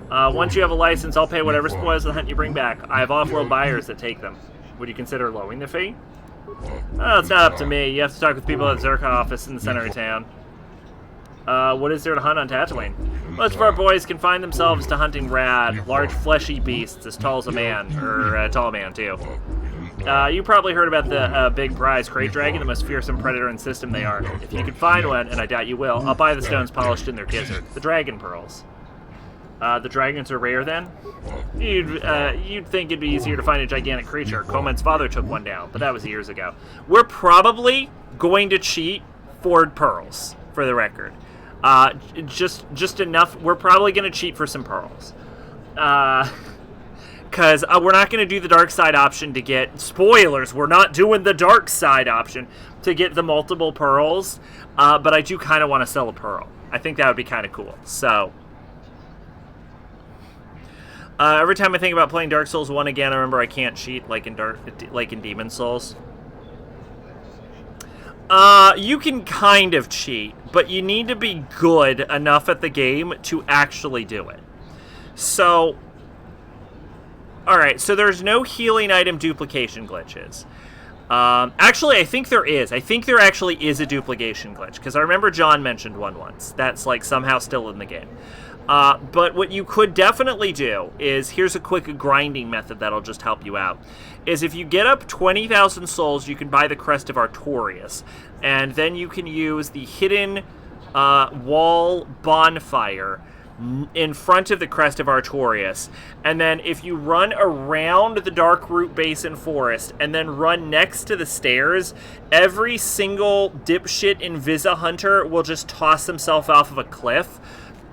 Once you have a license, I'll pay whatever spoils the hunt you bring back. I have off-world buyers that take them. Would you consider lowering the fee? Oh, it's not up to me. You have to talk with people at the Zerka office in the center of town. What is there to hunt on Tatooine? Most of our boys confine themselves to hunting rad, large fleshy beasts as tall as a man, or a tall man too. You probably heard about the big prize crate dragon, the most fearsome predator in system they are. If you can find one, and I doubt you will, I'll buy the stones polished in their gizzard, the dragon pearls. The dragons are rare then? You'd think it'd be easier to find a gigantic creature. Coleman's father took one down, but that was years ago. We're probably going to cheat for pearls, for the record. Just enough. We're probably going to cheat for some pearls. Because we're not going to do the dark side option to get... Spoilers, we're not doing the dark side option to get the multiple pearls. But I do kind of want to sell a pearl. I think that would be kind of cool. So... every time I think about playing Dark Souls 1 again, I remember I can't cheat like in Demon Souls. You can kind of cheat, but you need to be good enough at the game to actually do it. So, alright, so there's no healing item duplication glitches. Actually, I think there is. I think there actually is a duplication glitch, because I remember John mentioned one once. That's, like, somehow still in the game. But what you could definitely do is, here's a quick grinding method that'll just help you out, is if you get up 20,000 souls, you can buy the Crest of Artorias, and then you can use the hidden wall bonfire in front of the Crest of Artorias, and then if you run around the Darkroot Basin Forest and then run next to the stairs, every single dipshit Invisa Hunter will just toss himself off of a cliff,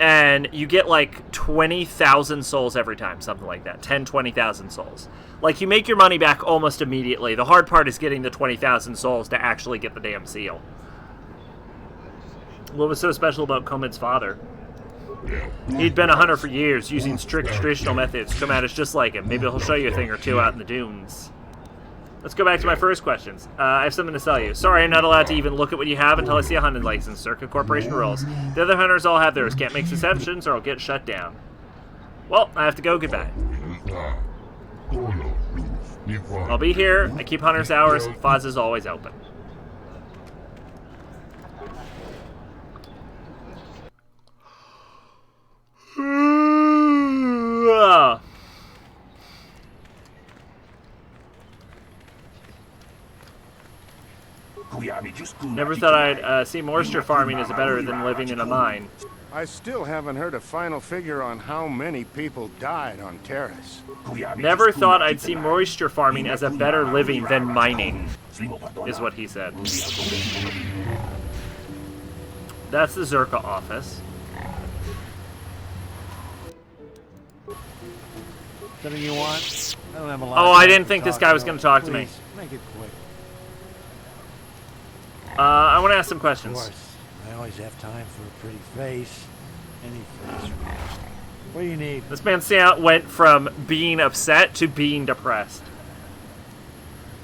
and you get like 20,000 souls every time, something like that. 10, 20,000 souls. Like, you make your money back almost immediately. The hard part is getting the 20,000 souls to actually get the damn seal. What was so special about Comad's father? He'd been a hunter for years, using strict traditional methods. Comad is just like him. Maybe he'll show you a thing or two out in the dunes. Let's go back to my first questions. I have something to sell you. Sorry, I'm not allowed to even look at what you have until I see a hunting license. Circuit Corporation rules. The other hunters all have theirs. Can't make exceptions or I'll get shut down. Well, I have to go. Goodbye. I'll be here. I keep hunter's hours. Foz is always open. Never thought I'd see moisture farming as better than living in a mine. I still haven't heard a final figure on how many people died on Terrace. Never thought I'd see moisture farming as a better living than mining, is what he said. That's the Zerka office. Something you want? I don't have a lot. Oh, I didn't think this guy was going to talk to me. Make it quick. I want to ask some Of questions. course. I always have time for a pretty face. Any face. What do you need? This man went from being upset to being depressed.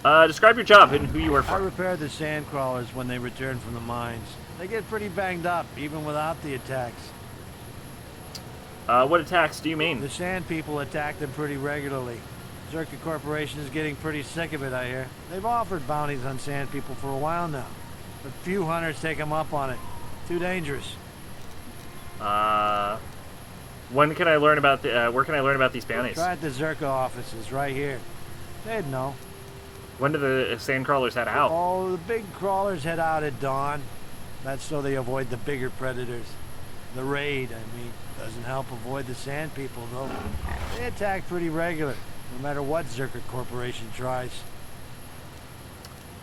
Describe your job and who you work I for. repair the sand crawlers when they return from the mines. They get pretty banged up, even without the attacks. What attacks do you mean? The sand people attack them pretty regularly. Circuit Corporation is getting pretty sick of it, I hear. They've offered bounties on sand people for a while now, but few hunters take them up on it. Too dangerous. When can I learn about the? Where can I learn about these bounties? Try at the Zerka offices right here. They'd know. When do the sand crawlers head out? Oh, the big crawlers head out at dawn. That's so they avoid the bigger predators. The raid, I mean, doesn't help avoid the sand people, though. They attack pretty regular, no matter what Zerka Corporation tries.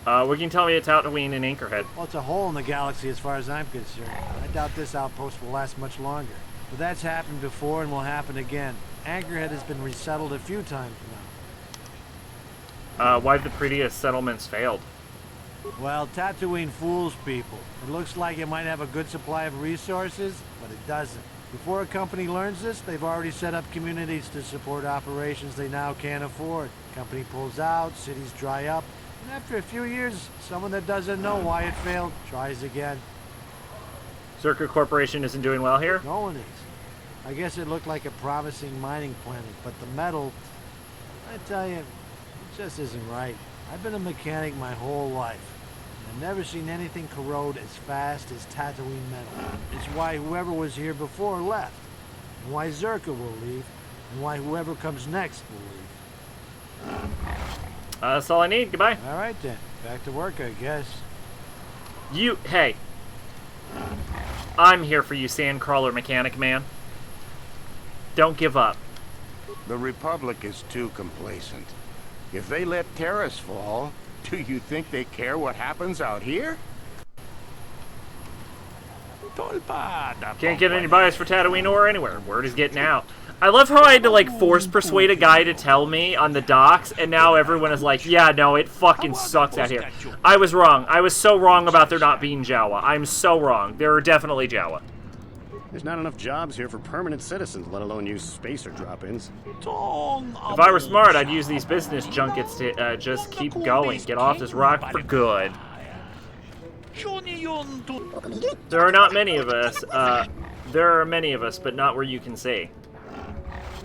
What can you tell me about Tatooine and Anchorhead? Well, it's a hole in the galaxy as far as I'm concerned. I doubt this outpost will last much longer. But that's happened before and will happen again. Anchorhead has been resettled a few times now. Why have the previous settlements failed? Well, Tatooine fools people. It looks like it might have a good supply of resources, but it doesn't. Before a company learns this, they've already set up communities to support operations they now can't afford. Company pulls out, cities dry up, and after a few years, someone that doesn't know why it failed tries again. Zerka Corporation isn't doing well here? No one is. I guess it looked like a promising mining planet, but the metal, I tell you, it just isn't right. I've been a mechanic my whole life, and I've never seen anything corrode as fast as Tatooine metal. It's why whoever was here before left, and why Zerka will leave, and why whoever comes next will leave. That's all I need. Goodbye. All right then, back to work, I guess. Hey. I'm here for you, sandcrawler mechanic man. Don't give up. The Republic is too complacent. If they let Terrace fall, do you think they care what happens out here? Can't get any bias for Tatooine or anywhere. Word is getting out. I love how I had to, like, force persuade a guy to tell me on the docks, and now everyone is like, yeah, no, it fucking sucks out here. I was wrong. I was so wrong about there not being Jawa. I'm so wrong. There are definitely Jawa. There's not enough jobs here for permanent citizens, let alone use spacer drop-ins. If I were smart, I'd use these business junkets to just keep going. Get off this rock for good. There are not many of us. There are many of us, but not where you can see.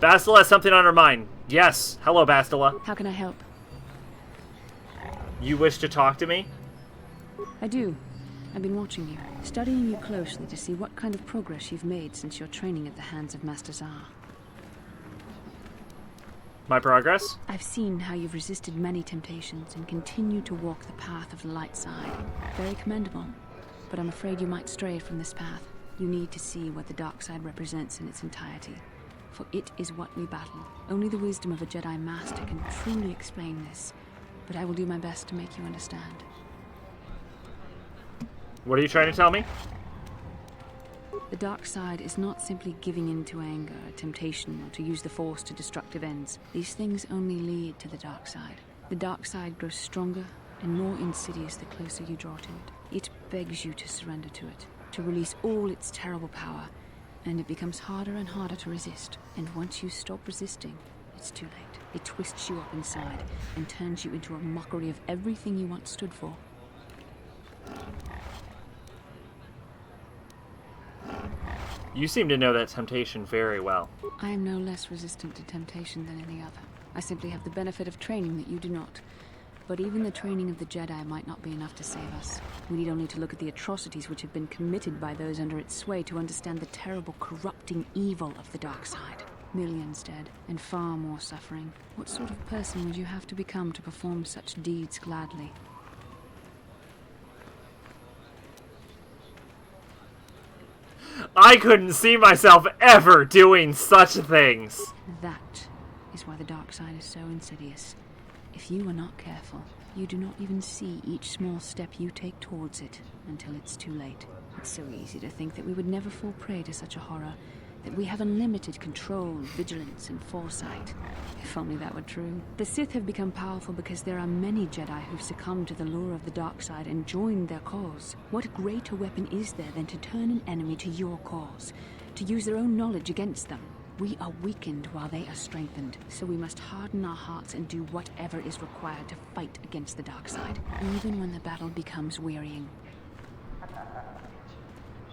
Bastila has something on her mind. Yes. Hello, Bastila. How can I help? You wish to talk to me? I do. I've been watching you, studying you closely to see what kind of progress you've made since your training at the hands of Master Zar. My progress? I've seen how you've resisted many temptations and continue to walk the path of the light side. Very commendable, but I'm afraid you might stray from this path. You need to see what the dark side represents in its entirety, for it is what we battle. Only the wisdom of a Jedi Master can truly explain this, but I will do my best to make you understand. What are you trying to tell me? The dark side is not simply giving in to anger, temptation, or to use the Force to destructive ends. These things only lead to the dark side. The dark side grows stronger and more insidious the closer you draw to it. It begs you to surrender to it, to release all its terrible power, and it becomes harder and harder to resist. And once you stop resisting, it's too late. It twists you up inside and turns you into a mockery of everything you once stood for. You seem to know that temptation very well. I am no less resistant to temptation than any other. I simply have the benefit of training that you do not. But even the training of the Jedi might not be enough to save us. We need only to look at the atrocities which have been committed by those under its sway to understand the terrible, corrupting evil of the dark side. Millions dead, and far more suffering. What sort of person would you have to become to perform such deeds gladly? I couldn't see myself ever doing such things. That is why the dark side is so insidious. If you are not careful, you do not even see each small step you take towards it until it's too late. It's so easy to think that we would never fall prey to such a horror, that we have unlimited control, vigilance, and foresight. If only that were true. The Sith have become powerful because there are many Jedi who've succumbed to the lure of the dark side and joined their cause. What greater weapon is there than to turn an enemy to your cause, to use their own knowledge against them? We are weakened while they are strengthened, so we must harden our hearts and do whatever is required to fight against the dark side, even when the battle becomes wearying.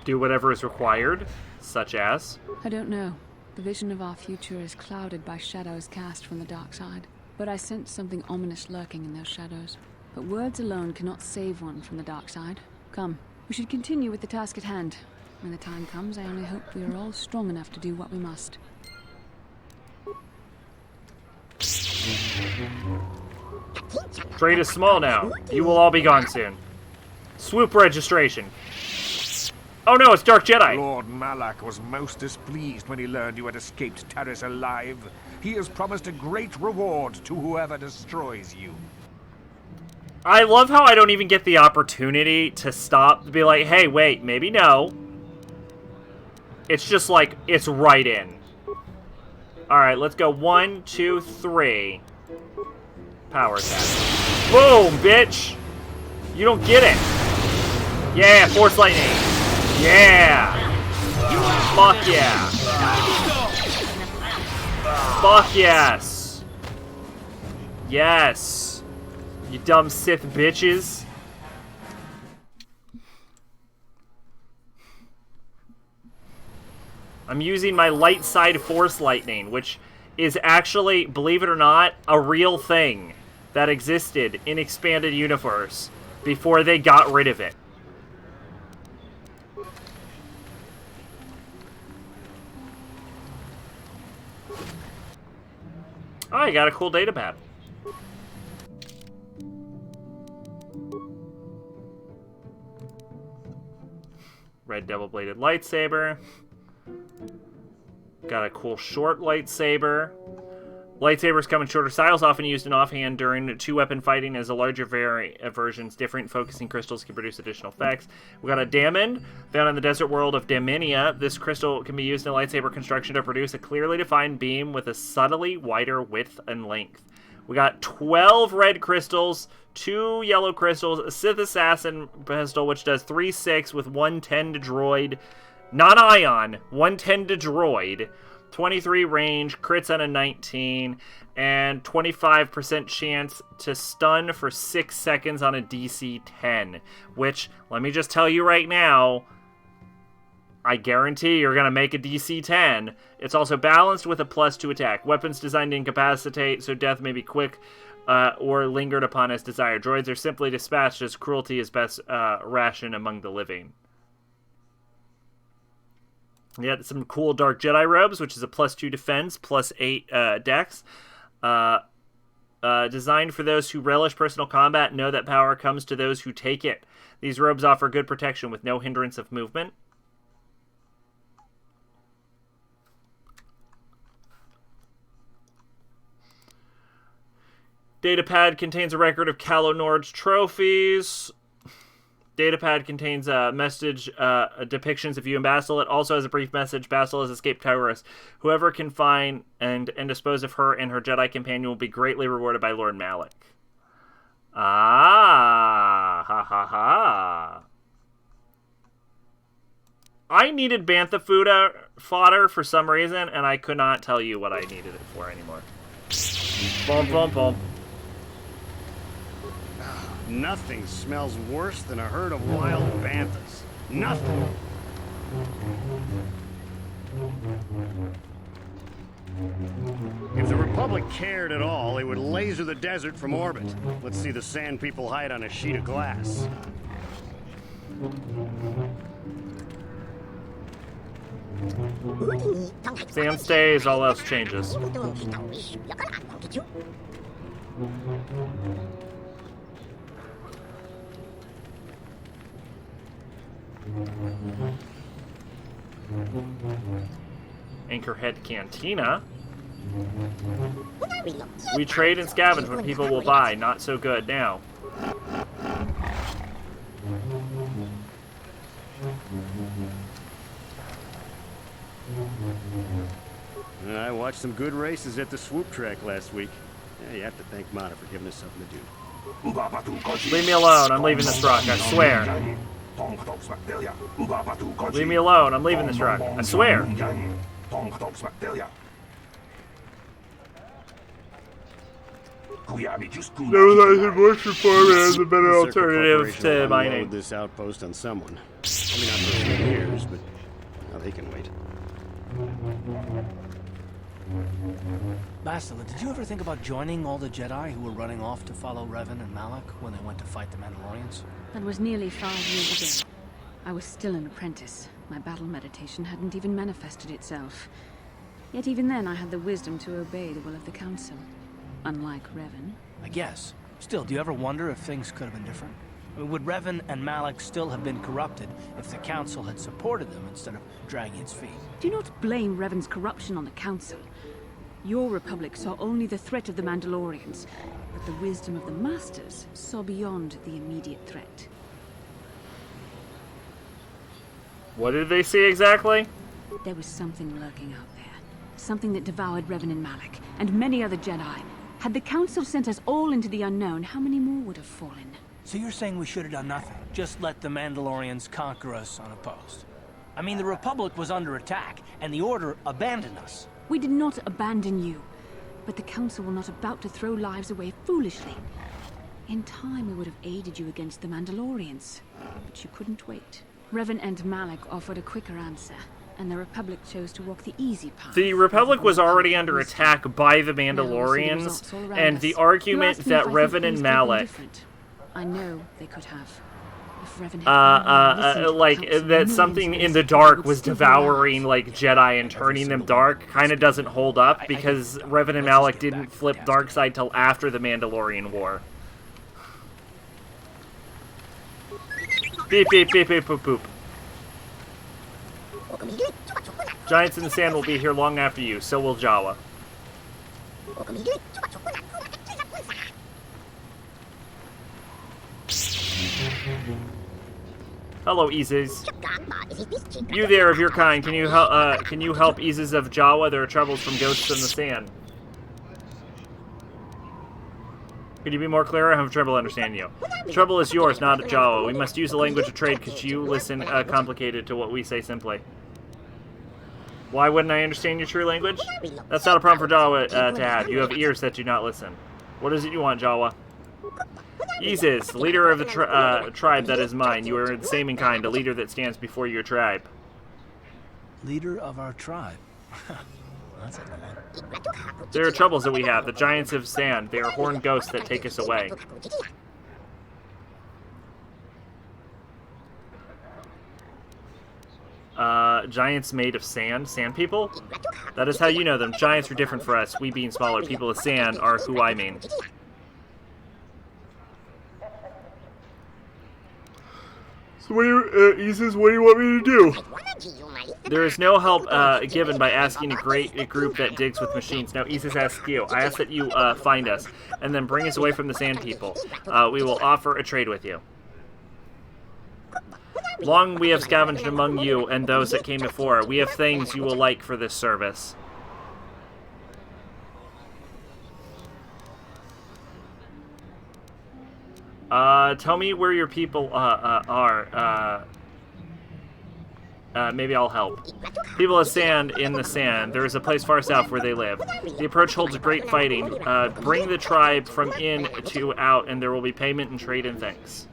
Do whatever is required, such as? I don't know. The vision of our future is clouded by shadows cast from the dark side. But I sense something ominous lurking in those shadows. But words alone cannot save one from the dark side. Come, we should continue with the task at hand. When the time comes, I only hope we are all strong enough to do what we must. Trade is small now. You will all be gone soon. Swoop registration. Oh no, it's Dark Jedi! Lord Malak was most displeased when he learned you had escaped Taris alive. He has promised a great reward to whoever destroys you. I love how I don't even get the opportunity to stop, to be like, hey, wait, maybe no. It's just like, it's right in. Alright, let's go 1, 2, 3. Power attack. Boom, bitch! You don't get it! Yeah, Force Lightning! Yeah! Fuck yeah! Fuck yes! Yes! You dumb Sith bitches. I'm using my light side Force Lightning, which is actually, believe it or not, a real thing that existed in Expanded Universe before they got rid of it. Oh, I got a cool data pad. Red double-bladed lightsaber. Got a cool short lightsaber. Lightsabers come in shorter styles, often used in offhand during two-weapon fighting, as the larger versions, different focusing crystals can produce additional effects. We got a Damon, found in the desert world of Daminia. This crystal can be used in lightsaber construction to produce a clearly defined beam with a subtly wider width and length. We got 12 red crystals, 2 yellow crystals, a Sith Assassin pistol, which does 3/6 with 110 to droid. Non-ion, 110 to droid. 23 range, crits on a 19, and 25% chance to stun for 6 seconds on a DC 10. Which, let me just tell you right now, I guarantee you're going to make a DC 10. It's also balanced with a +2 attack. Weapons designed to incapacitate, so death may be quick or lingered upon as desired. Droids are simply dispatched as cruelty is best rationed among the living. Yeah, some cool Dark Jedi robes, which is a +2 defense, +8 dex. Designed for those who relish personal combat and know that power comes to those who take it. These robes offer good protection with no hindrance of movement. Datapad contains a record of Calo Nord's trophies. Datapad contains message depictions of you and Bastila. It also has a brief message. Bastila has escaped Tyrus. Whoever can find and dispose of her and her Jedi companion will be greatly rewarded by Lord Malak. Ah, ha ha ha. I needed Bantha fodder for some reason, and I could not tell you what I needed it for anymore. Bum, bum, bum. Nothing smells worse than a herd of wild banthas. Nothing. If the Republic cared at all, it would laser the desert from orbit. Let's see the sand people hide on a sheet of glass. Sam stays, all else changes. Anchorhead Cantina. We trade and scavenge what people will buy. Not so good now. I watched some good races at the swoop track last week. Yeah, you have to thank Mana for giving us something to do. Leave me alone. I'm leaving this rock. I swear. Leave me alone. I'm leaving this rock. I swear. No, that's much reform as a better alternative to mining. This outpost on someone. I mean, not for a few years, but now they can wait. Bastila, did you ever think about joining all the Jedi who were running off to follow Revan and Malak when they went to fight the Mandalorians? That was nearly 5 years ago. I was still an apprentice. My battle meditation hadn't even manifested itself. Yet even then I had the wisdom to obey the will of the Council. Unlike Revan. I guess. Still, do you ever wonder if things could have been different? I mean, would Revan and Malak still have been corrupted if the Council had supported them instead of dragging its feet? Do not blame Revan's corruption on the Council. Your Republic saw only the threat of the Mandalorians, but the wisdom of the Masters saw beyond the immediate threat. What did they see exactly? There was something lurking out there. Something that devoured Revan and Malak, and many other Jedi. Had the Council sent us all into the unknown, how many more would have fallen? So you're saying we should have done nothing? Just let the Mandalorians conquer us unopposed? I mean, the Republic was under attack, and the Order abandoned us. We did not abandon you, but the Council were not about to throw lives away foolishly. In time, we would have aided you against the Mandalorians, but you couldn't wait. Revan and Malak offered a quicker answer, and the Republic chose to walk the easy path. The Republic was already under attack by the Mandalorians, and the argument that Revan and Malak... I know they could have. Like, that something in the dark was devouring, like, Jedi and turning them dark kind of doesn't hold up, because Revan and Malak didn't flip dark side till after the Mandalorian War. Beep, beep, beep, beep, boop, boop. Giants in the sand will be here long after you, so will Jawa. Hello, Isis. You there of your kind, can you help Isis of Jawa? There are troubles from ghosts in the sand. Could you be more clear? I have trouble understanding you. The trouble is yours, not Jawa. We must use the language of trade because you listen complicated to what we say simply. Why wouldn't I understand your true language? That's not a problem for Jawa to have. You have ears that do not listen. What is it you want, Jawa? Isis, leader of the tribe that is mine. You are the same in kind, a leader that stands before your tribe. Leader of our tribe? That's a good one. There are troubles that we have. The giants of sand. They are horned ghosts that take us away. Giants made of sand? Sand people? That is how you know them. Giants are different for us. We being smaller. People of sand are who I mean. So what do you, Isis, what do you want me to do? There is no help given by asking a group that digs with machines. Now, Isis asks you. I ask that you find us, and then bring us away from the sand people. We will offer a trade with you. Long we have scavenged among you and those that came before. We have things you will like for this service. Tell me where your people are. Maybe I'll help. People of sand in the sand. There is a place far south where they live. The approach holds great fighting. Bring the tribe from in to out, and there will be payment and trade and things.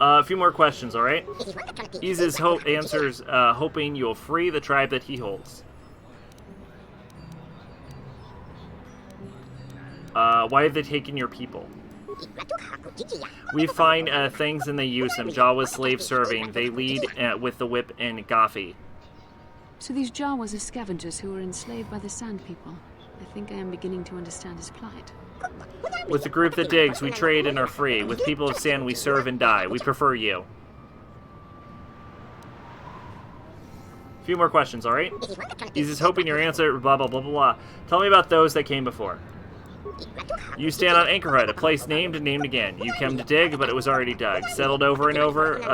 A few more questions, all right? Ease's hope answers, hoping you'll free the tribe that he holds. Why have they taken your people? We find things and they use them. Jawas slave serving. They lead with the whip and Gafi. So these Jawas are scavengers who were enslaved by the Sand People. I think I am beginning to understand his plight. With the group that digs, we trade and are free. With people of sand, we serve and die. We prefer you. A few more questions, alright? He's just hoping your answer, blah, blah, blah, blah, blah. Tell me about those that came before. You stand on Anchorhead, a place named and named again. You came to dig, but it was already dug. Settled over and over.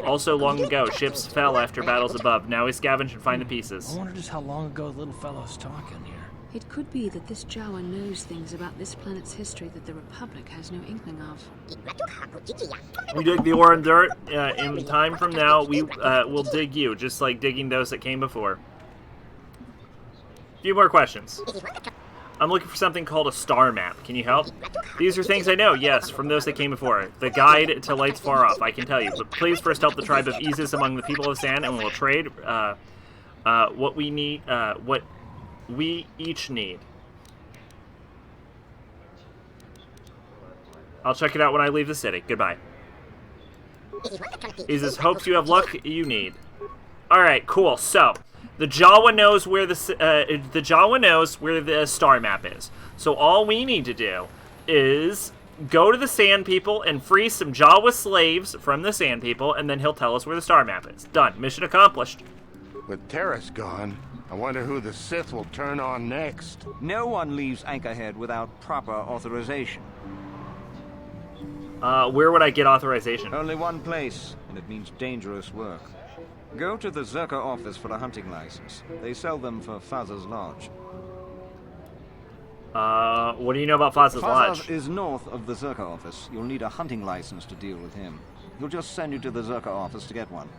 Also long ago, ships fell after battles above. Now we scavenge and find the pieces. I wonder just how long ago the little fellow's talking here. It could be that this Jawa knows things about this planet's history that the Republic has no inkling of. We dig the ore and dirt. In time from now, we will dig you, just like digging those that came before. A few more questions. I'm looking for something called a star map. Can you help? These are things I know, yes, from those that came before. The guide to lights far off, I can tell you. But please first help the tribe of Isis among the people of sand, and we'll trade what we need, what we each need. I'll check it out when I leave the city. Goodbye. Isis hopes you have luck you need. Alright, cool. So, the Jawa knows where the star map is. So all we need to do is go to the Sand People and free some Jawa slaves from the Sand People, and then he'll tell us where the star map is. Done. Mission accomplished. With Terrace gone, I wonder who the Sith will turn on next. No one leaves Anchorhead without proper authorization. Where would I get authorization? Only one place, and it means dangerous work. Go to the Zerka office for a hunting license. They sell them for Faz's Lodge. What do you know about Faz's Lodge? Faz is north of the Zerka office. You'll need a hunting license to deal with him. He'll just send you to the Zerka office to get one.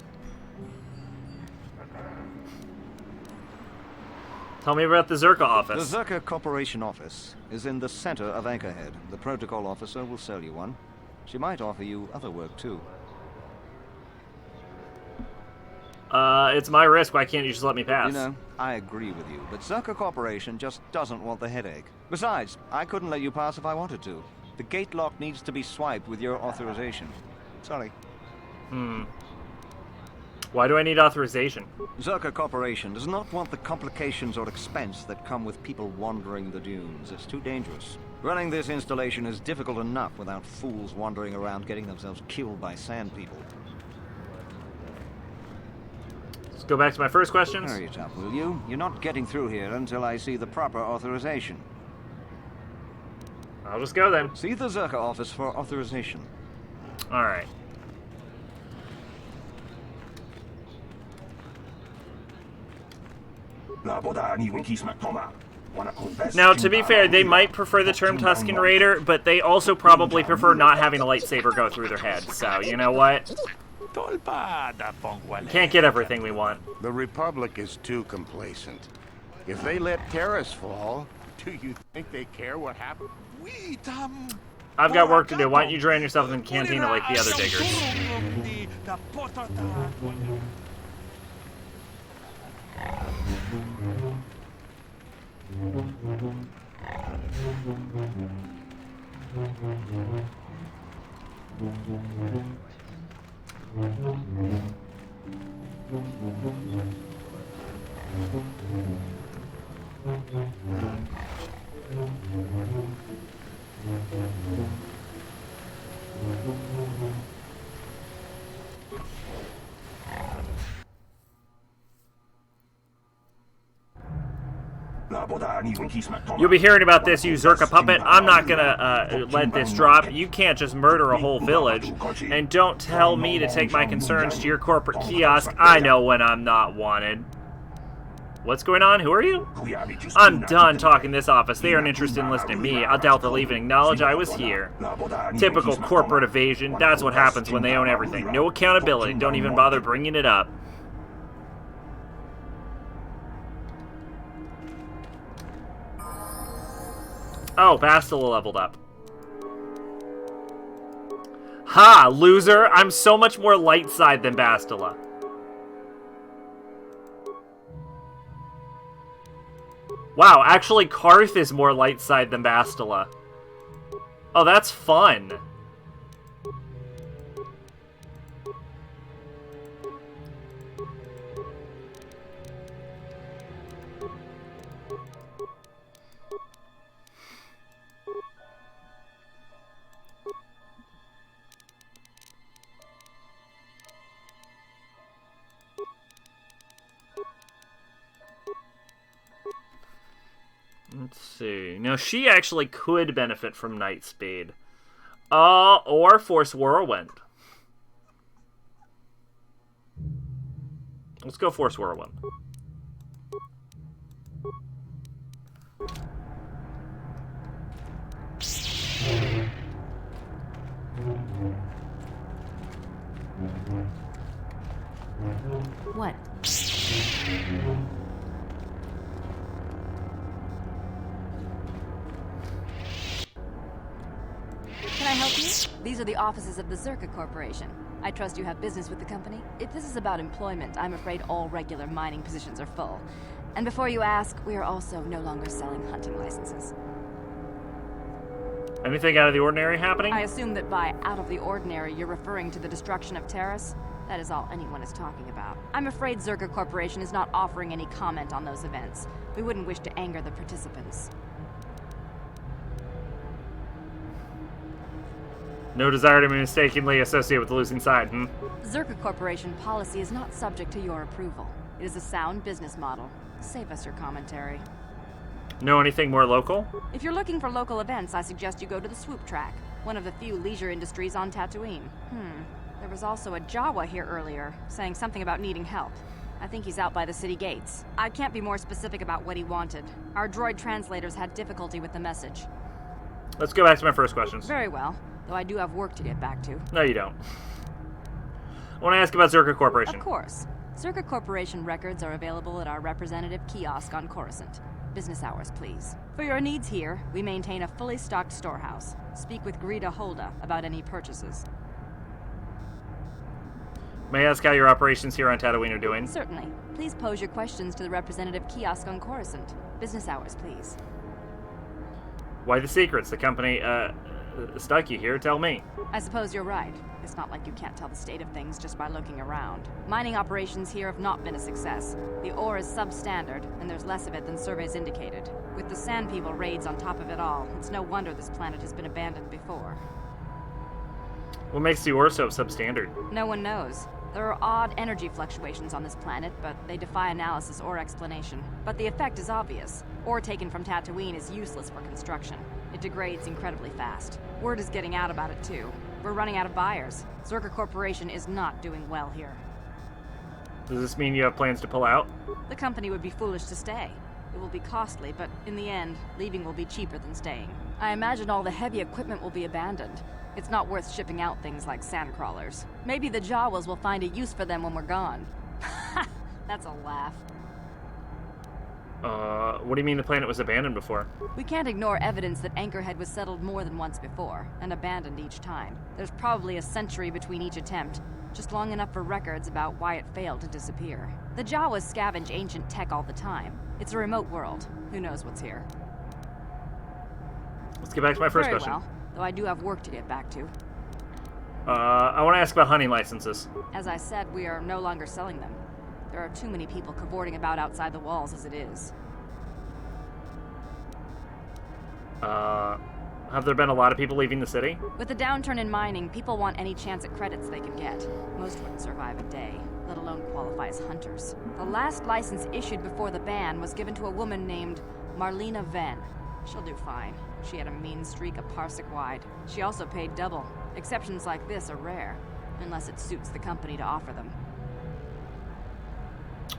Tell me about the Zerka office. The Zerka Corporation office is in the center of Anchorhead. The protocol officer will sell you one. She might offer you other work, too. It's my risk. Why can't you just let me pass? You know, I agree with you, but Zerka Corporation just doesn't want the headache. Besides, I couldn't let you pass if I wanted to. The gate lock needs to be swiped with your authorization. Sorry. Why do I need authorization? Zerka Corporation does not want the complications or expense that come with people wandering the dunes. It's too dangerous. Running this installation is difficult enough without fools wandering around getting themselves killed by Sand People. Let's go back to my first questions. Hurry it up, will you? You're not getting through here until I see the proper authorization. I'll just go then. See the Zerka office for authorization. Alright. Now, to be fair, they might prefer the term Tusken Raider, but they also probably prefer not having a lightsaber go through their head. So, you know what? Can't get everything we want. The Republic is too complacent. If they let Terrace fall, do you think they care what happened? I've got work to do. Why don't you drain yourself in the cantina like the other diggers? You'll be hearing about this, you Zerka puppet. I'm not gonna let this drop. You can't just murder a whole village. And don't tell me to take my concerns to your corporate kiosk. I know when I'm not wanted. What's going on? Who are you? I'm done talking this office. They aren't interested in listening to me. I doubt they'll even acknowledge I was here. Typical corporate evasion. That's what happens when they own everything. No accountability. Don't even bother bringing it up. Oh, Bastila leveled up. Ha! Loser! I'm so much more light side than Bastila. Wow, actually Karth is more light side than Bastila. Oh, that's fun. Let's see. Now, she actually could benefit from Night Speed. Or Force Whirlwind. Let's go Force Whirlwind. What? Can I help you? These are the offices of the Zerka Corporation. I trust you have business with the company. If this is about employment, I'm afraid all regular mining positions are full. And before you ask, we are also no longer selling hunting licenses. Anything out of the ordinary happening? I assume that by out of the ordinary, you're referring to the destruction of Terrace? That is all anyone is talking about. I'm afraid Zerka Corporation is not offering any comment on those events. We wouldn't wish to anger the participants. No desire to be mistakenly associated with the losing side, hmm? Zerka Corporation policy is not subject to your approval. It is a sound business model. Save us your commentary. Know anything more local? If you're looking for local events, I suggest you go to the Swoop Track, one of the few leisure industries on Tatooine. There was also a Jawa here earlier, saying something about needing help. I think he's out by the city gates. I can't be more specific about what he wanted. Our droid translators had difficulty with the message. Let's go back to my first questions. Very well, though I do have work to get back to. No, you don't. I want to ask about Zerka Corporation. Of course. Zerka Corporation records are available at our representative kiosk on Coruscant. Business hours, please. For your needs here, we maintain a fully stocked storehouse. Speak with Greta Holda about any purchases. May I ask how your operations here on Tatooine are doing? Certainly. Please pose your questions to the representative kiosk on Coruscant. Business hours, please. Why the secrets? The company, stuck you here. Tell me. I suppose you're right. It's not like you can't tell the state of things just by looking around. Mining operations here have not been a success. The ore is substandard, and there's less of it than surveys indicated. With the Sand People raids on top of it all, it's no wonder this planet has been abandoned before. What makes the ore so substandard? No one knows. There are odd energy fluctuations on this planet, but they defy analysis or explanation. But the effect is obvious. Ore taken from Tatooine is useless for construction. It degrades incredibly fast. Word is getting out about it, too. We're running out of buyers. Zerka Corporation is not doing well here. Does this mean you have plans to pull out? The company would be foolish to stay. It will be costly, but in the end, leaving will be cheaper than staying. I imagine all the heavy equipment will be abandoned. It's not worth shipping out things like sandcrawlers. Maybe the Jawas will find a use for them when we're gone. That's a laugh. What do you mean the planet was abandoned before? We can't ignore evidence that Anchorhead was settled more than once before, and abandoned each time. There's probably a century between each attempt, just long enough for records about why it failed to disappear. The Jawas scavenge ancient tech all the time. It's a remote world. Who knows what's here? Let's get back to my first question. Very well, though I do have work to get back to. I want to ask about hunting licenses. As I said, we are no longer selling them. There are too many people cavorting about outside the walls as it is. Have there been a lot of people leaving the city? With the downturn in mining, people want any chance at credits they can get. Most wouldn't survive a day, let alone qualify as hunters. The last license issued before the ban was given to a woman named Marlena Venn. She'll do fine. She had a mean streak a parsec wide. She also paid double. Exceptions like this are rare, unless it suits the company to offer them.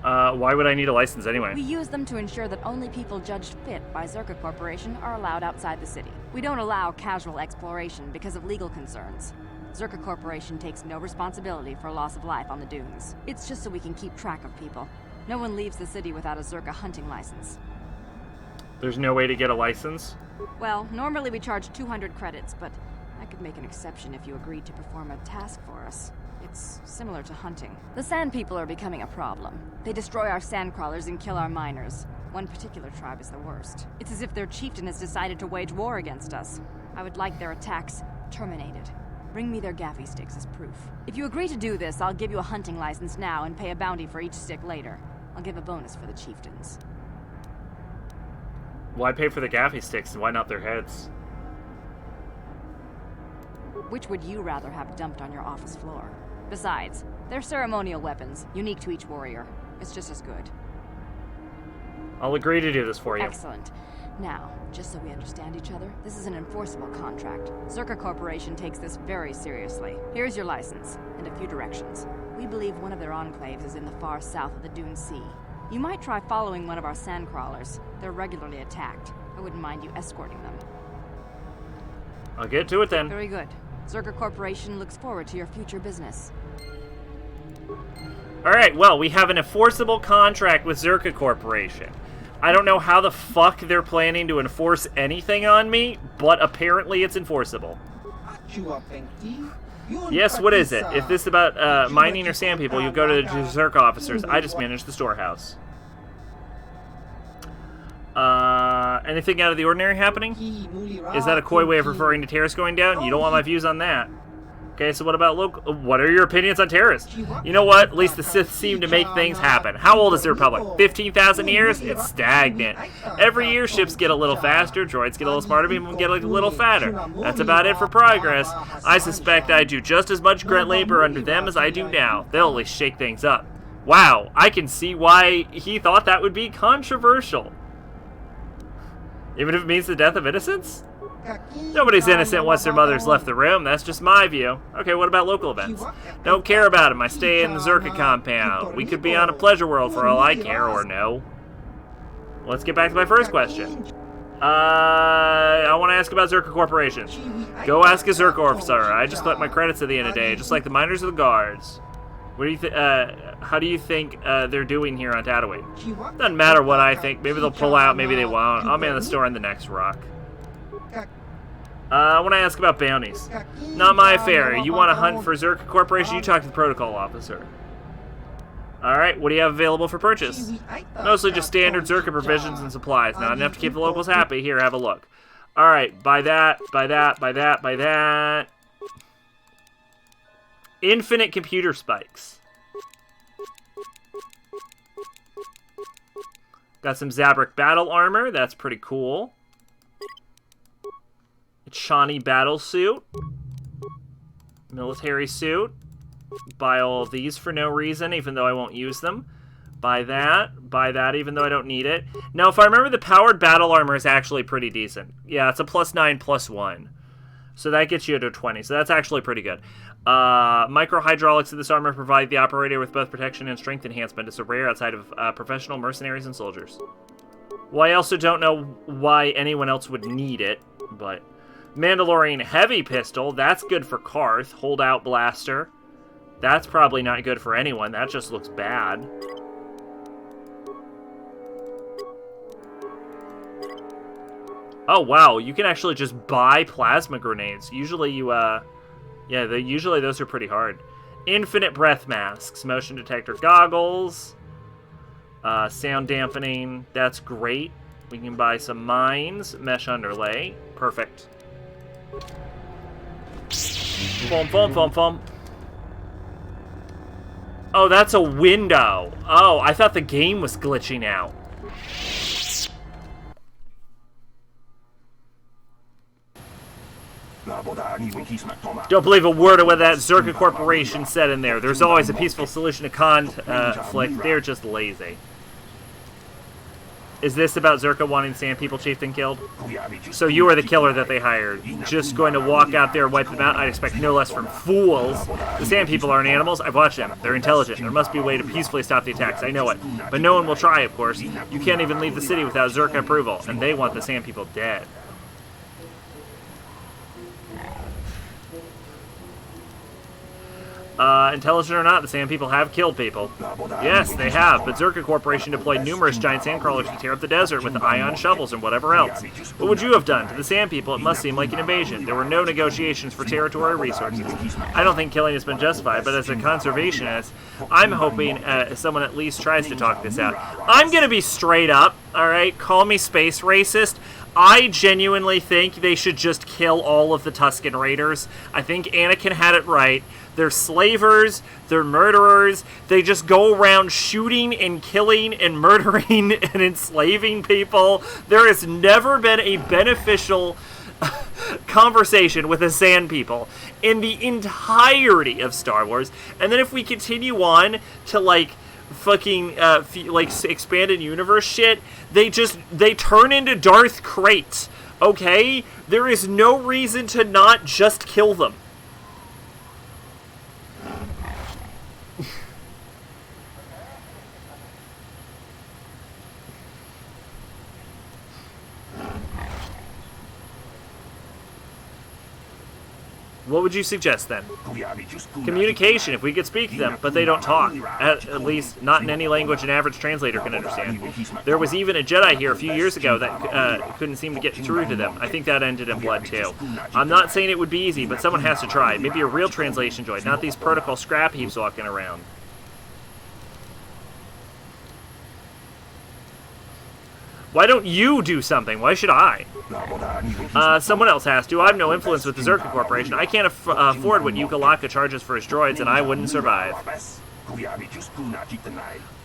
Why would I need a license anyway? We use them to ensure that only people judged fit by Zerka Corporation are allowed outside the city. We don't allow casual exploration because of legal concerns. Zerka Corporation takes no responsibility for loss of life on the dunes. It's just so we can keep track of people. No one leaves the city without a Zerka hunting license. There's no way to get a license? Well, normally we charge 200 credits, but I could make an exception if you agreed to perform a task for us. It's similar to hunting. The Sand People are becoming a problem. They destroy our sand crawlers and kill our miners. One particular tribe is the worst. It's as if their chieftain has decided to wage war against us. I would like their attacks terminated. Bring me their gaffy sticks as proof. If you agree to do this, I'll give you a hunting license now and pay a bounty for each stick later. I'll give a bonus for the chieftains. Why pay for the gaffy sticks and why not their heads? Which would you rather have dumped on your office floor? Besides, they're ceremonial weapons, unique to each warrior. It's just as good. I'll agree to do this for you. Excellent. Now, just so we understand each other, this is an enforceable contract. Zerka Corporation takes this very seriously. Here's your license, and a few directions. We believe one of their enclaves is in the far south of the Dune Sea. You might try following one of our sand crawlers. They're regularly attacked. I wouldn't mind you escorting them. I'll get to it then. Very good. Zerka Corporation looks forward to your future business. Alright, well, we have an enforceable contract with Zerka Corporation. I don't know how the fuck they're planning to enforce anything on me, but apparently it's enforceable. Yes, what is it? If this is about mining or sand people, you go to the Zerka officers. I just manage the storehouse. Anything out of the ordinary happening? Is that a coy way of referring to terrorists going down? You don't want my views on that. Okay, so what about local... What are your opinions on terrorists? You know what? At least the Sith seem to make things happen. How old is the Republic? 15,000 years? It's stagnant. Every year, ships get a little faster, droids get a little smarter, people get a little fatter. That's about it for progress. I suspect I do just as much grunt labor under them as I do now. They'll at least shake things up. Wow, I can see why he thought that would be controversial. Even if it means the death of innocents? Nobody's innocent once their mother's left the room. That's just my view. Okay, what about local events? Don't care about them. I stay in the Zerka compound. We could be on a pleasure world for all I care, or no. Let's get back to my first question. I want to ask about Zerka Corporation. Go ask a Zerka officer. I just collect my credits at the end of the day, just like the miners or the guards. What do you how do you think they're doing here on Tatooine? Doesn't matter what I think. Maybe they'll pull out, maybe they won't. I'll man the store in the next rock. I want to ask about bounties. Not my affair. You want to hunt for Zerka Corporation, you talk to the protocol officer. Alright, what do you have available for purchase? Mostly just standard Zerka provisions and supplies. Not enough to keep the locals happy. Here, have a look. Alright, buy that, buy that, buy that, buy that. Infinite computer spikes. Got some Zabrak battle armor. That's pretty cool. Chani battle suit. Military suit. Buy all of these for no reason, even though I won't use them. Buy that, even though I don't need it. Now, if I remember, the powered battle armor is actually pretty decent. Yeah, it's a +9, +1. So that gets you to 20, so that's actually pretty good. Micro-hydraulics of this armor provide the operator with both protection and strength enhancement. It's a rare outside of professional mercenaries and soldiers. Well, I also don't know why anyone else would need it, but... Mandalorian heavy pistol, that's good for Karth. Holdout blaster. That's probably not good for anyone. That just looks bad. Oh, wow. You can actually just buy plasma grenades. Usually you, yeah, usually those are pretty hard. Infinite breath masks. Motion detector goggles. Sound dampening. That's great. We can buy some mines. Mesh underlay. Perfect. Boom, boom, boom, boom. Oh, that's a window. Oh, I thought the game was glitching out. Don't believe a word of what that Zerka Corporation said in there. There's always a peaceful solution to conflict. They're just lazy. Is this about Zerka wanting the Sand People chieftain killed? So you are the killer that they hired. Just going to walk out there and wipe them out? I'd expect no less from fools. The Sand People aren't animals. I've watched them. They're intelligent. There must be a way to peacefully stop the attacks. I know it. But no one will try, of course. You can't even leave the city without Zerka approval. And they want the Sand People dead. Intelligent or not, the Sand People have killed people. Yes, they have, but Zerka Corporation deployed numerous giant sandcrawlers to tear up the desert with ion shovels and whatever else. What would you have done? To the Sand People, it must seem like an invasion. There were no negotiations for territory or resources. I don't think killing has been justified, but as a conservationist, I'm hoping someone at least tries to talk this out. I'm gonna be straight up, alright? Call me space racist. I genuinely think they should just kill all of the Tusken Raiders. I think Anakin had it right. They're slavers, they're murderers, they just go around shooting and killing and murdering and enslaving people. There has never been a beneficial conversation with the Sand People in the entirety of Star Wars. And then if we continue on to, like, fucking, expanded universe shit, they turn into Darth Krayt, okay? There is no reason to not just kill them. What would you suggest, then? Communication, if we could speak to them, but they don't talk. At least, not in any language an average translator can understand. There was even a Jedi here a few years ago that couldn't seem to get through to them. I think that ended in blood, too. I'm not saying it would be easy, but someone has to try. Maybe a real translation droid, not these protocol scrap heaps walking around. Why don't you do something? Why should I? Someone else has to. I have no influence with the Zerka Corporation. I can't afford what Yukalaka charges for his droids, and I wouldn't survive.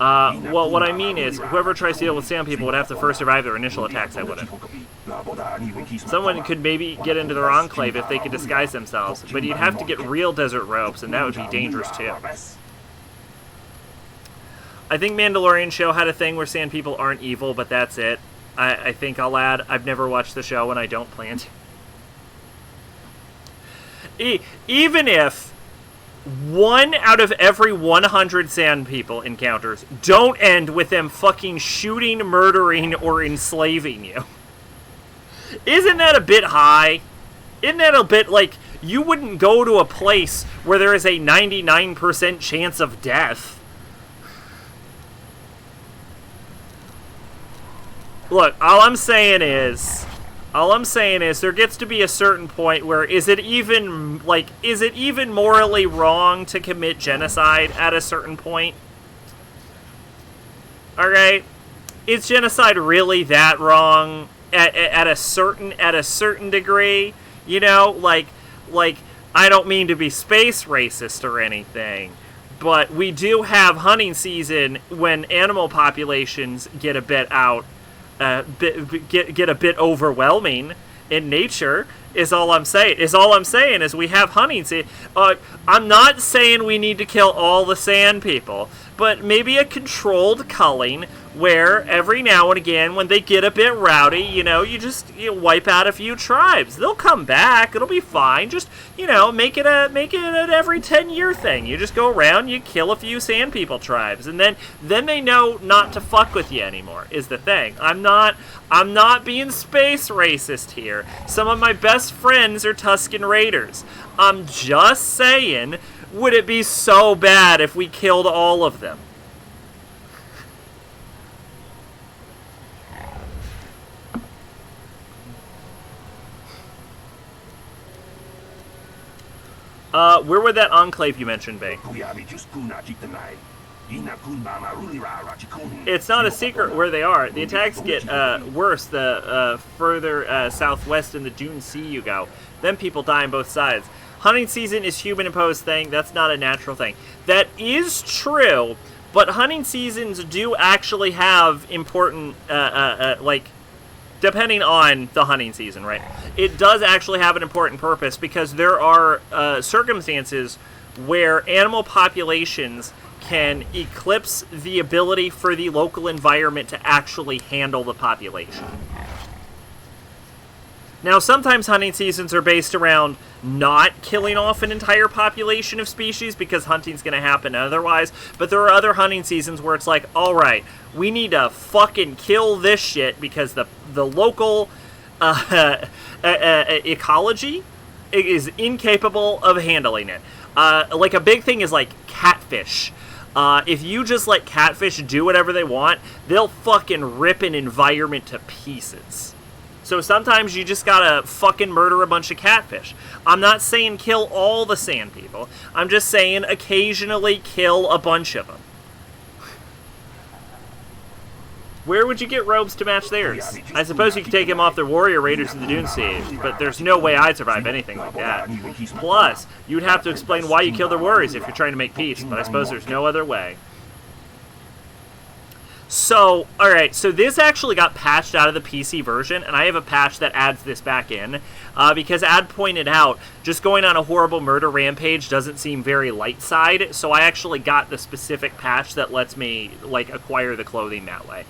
Well, what I mean is, whoever tries to deal with Sand People would have to first survive their initial attacks, I wouldn't. Someone could maybe get into their enclave if they could disguise themselves, but you'd have to get real desert ropes, and that would be dangerous, too. I think Mandalorian show had a thing where Sand People aren't evil, but that's it. I think I'll add, I've never watched the show and I don't plan to. Even if 1 out of every 100 Sand People encounters don't end with them fucking shooting, murdering, or enslaving you. Isn't that a bit high? Isn't that a bit like, you wouldn't go to a place where there is a 99% chance of death? Look, all I'm saying is there gets to be a certain point where is it even morally wrong to commit genocide at a certain point? Alright? Is genocide really that wrong at a certain degree? You know, like I don't mean to be space racist or anything, but we do have hunting season when animal populations get a bit out. Get a bit overwhelming in nature is all I'm saying. Is we have hunting season. I'm not saying we need to kill all the Sand People, but maybe a controlled culling where every now and again when they get a bit rowdy, you wipe out a few tribes. They'll come back. It'll be fine. Just, make it an every 10-year thing. You just go around, you kill a few Sand People tribes, and then they know not to fuck with you anymore, is the thing. I'm not being space racist here. Some of my best friends are Tusken Raiders. I'm just saying, would it be so bad if we killed all of them? Where would that enclave you mentioned be? It's not a secret where they are. The attacks get worse the further southwest in the Dune Sea you go. Then people die on both sides. Hunting season is human-imposed thing. That's not a natural thing. That is true, but hunting seasons do actually have important, depending on the hunting season, right? It does actually have an important purpose because there are circumstances where animal populations can eclipse the ability for the local environment to actually handle the population. Now, sometimes hunting seasons are based around not killing off an entire population of species because hunting's going to happen otherwise, but there are other hunting seasons where it's like, alright, we need to fucking kill this shit because the local ecology is incapable of handling it. Like, a big thing is, like, catfish. If you just let catfish do whatever they want, they'll fucking rip an environment to pieces. So sometimes you just gotta fucking murder a bunch of catfish. I'm not saying kill all the sand people. I'm just saying occasionally kill a bunch of them. Where would you get robes to match theirs? I suppose you could take them off the warrior raiders in the Dune Siege, but there's no way I'd survive anything like that. Plus, you'd have to explain why you killed the warriors if you're trying to make peace, but I suppose there's no other way. So, alright, so this actually got patched out of the PC version, and I have a patch that adds this back in, because Ad pointed out, just going on a horrible murder rampage doesn't seem very light side, so I actually got the specific patch that lets me, like, acquire the clothing that way.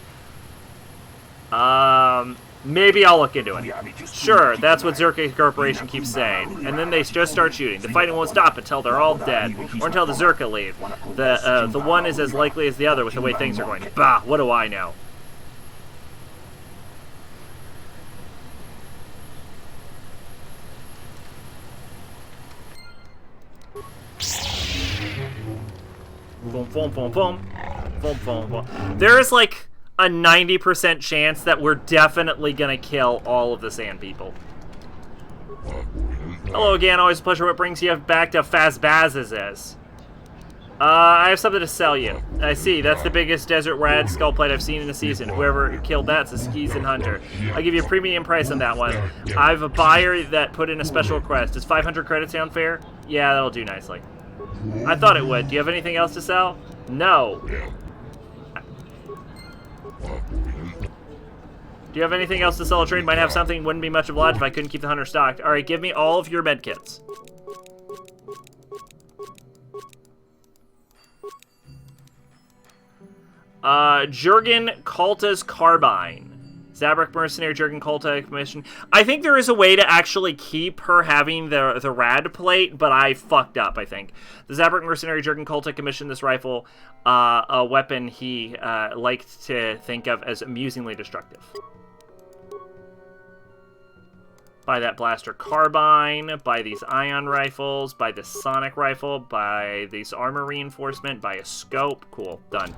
Maybe I'll look into it. Sure, that's what Zerka Corporation keeps saying. And then they just start shooting. The fighting won't stop until they're all dead, or until the Zerka leave. The one is as likely as the other with the way things are going. Bah, what do I know? Boom, boom, boom, boom. Boom, boom, boom. There's like a 90% chance that we're definitely gonna kill all of the sand people. Hello again, always a pleasure. What brings you back to Fazbaz's? I have something to sell you. I see, that's the biggest desert rad skull plate I've seen in a season. Whoever killed that's a Skis and Hunter. I'll give you a premium price on that one. I have a buyer that put in a special request. Does 500 credits sound fair? Yeah, that'll do nicely. I thought it would. Do you have anything else to sell? No. Do you have anything else to sell? A trade might have something. Wouldn't be much obliged if I couldn't keep the hunter stocked. Alright, give me all of your medkits. Jurgen Kalta's Carbine. Zabrak Mercenary Jurgen Kalta commission. I think there is a way to actually keep her having the rad plate, but I fucked up, I think. The Zabrak Mercenary Jurgen Kalta commissioned this rifle, a weapon he liked to think of as amusingly destructive. Buy that blaster carbine, buy these ion rifles, buy this sonic rifle, buy these armor reinforcement, buy a scope. Cool, done.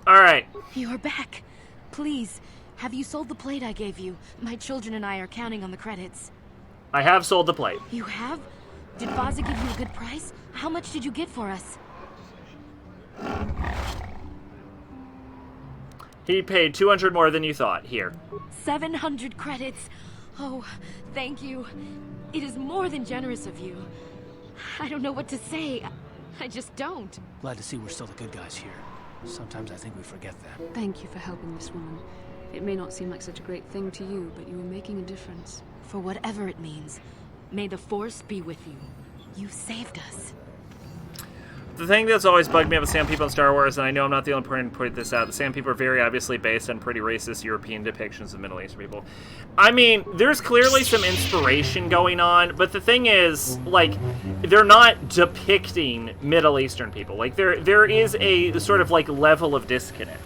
Alright. You're back. Please, have you sold the plate I gave you? My children and I are counting on the credits. I have sold the plate. You have? Did Vaza give you a good price? How much did you get for us? He paid 200 more than you thought. Here. 700 credits. Oh, thank you. It is more than generous of you. I don't know what to say. I just don't. Glad to see we're still the good guys here. Sometimes I think we forget that. Thank you for helping this woman. It may not seem like such a great thing to you, but you are making a difference. For whatever it means, may the Force be with you. You saved us. The thing that's always bugged me about the Sand People in Star Wars, and I know I'm not the only person to point this out, the Sand People are very obviously based on pretty racist European depictions of Middle Eastern people. I mean, there's clearly some inspiration going on, but the thing is, like, they're not depicting Middle Eastern people. Like, there is a sort of, like, level of disconnect.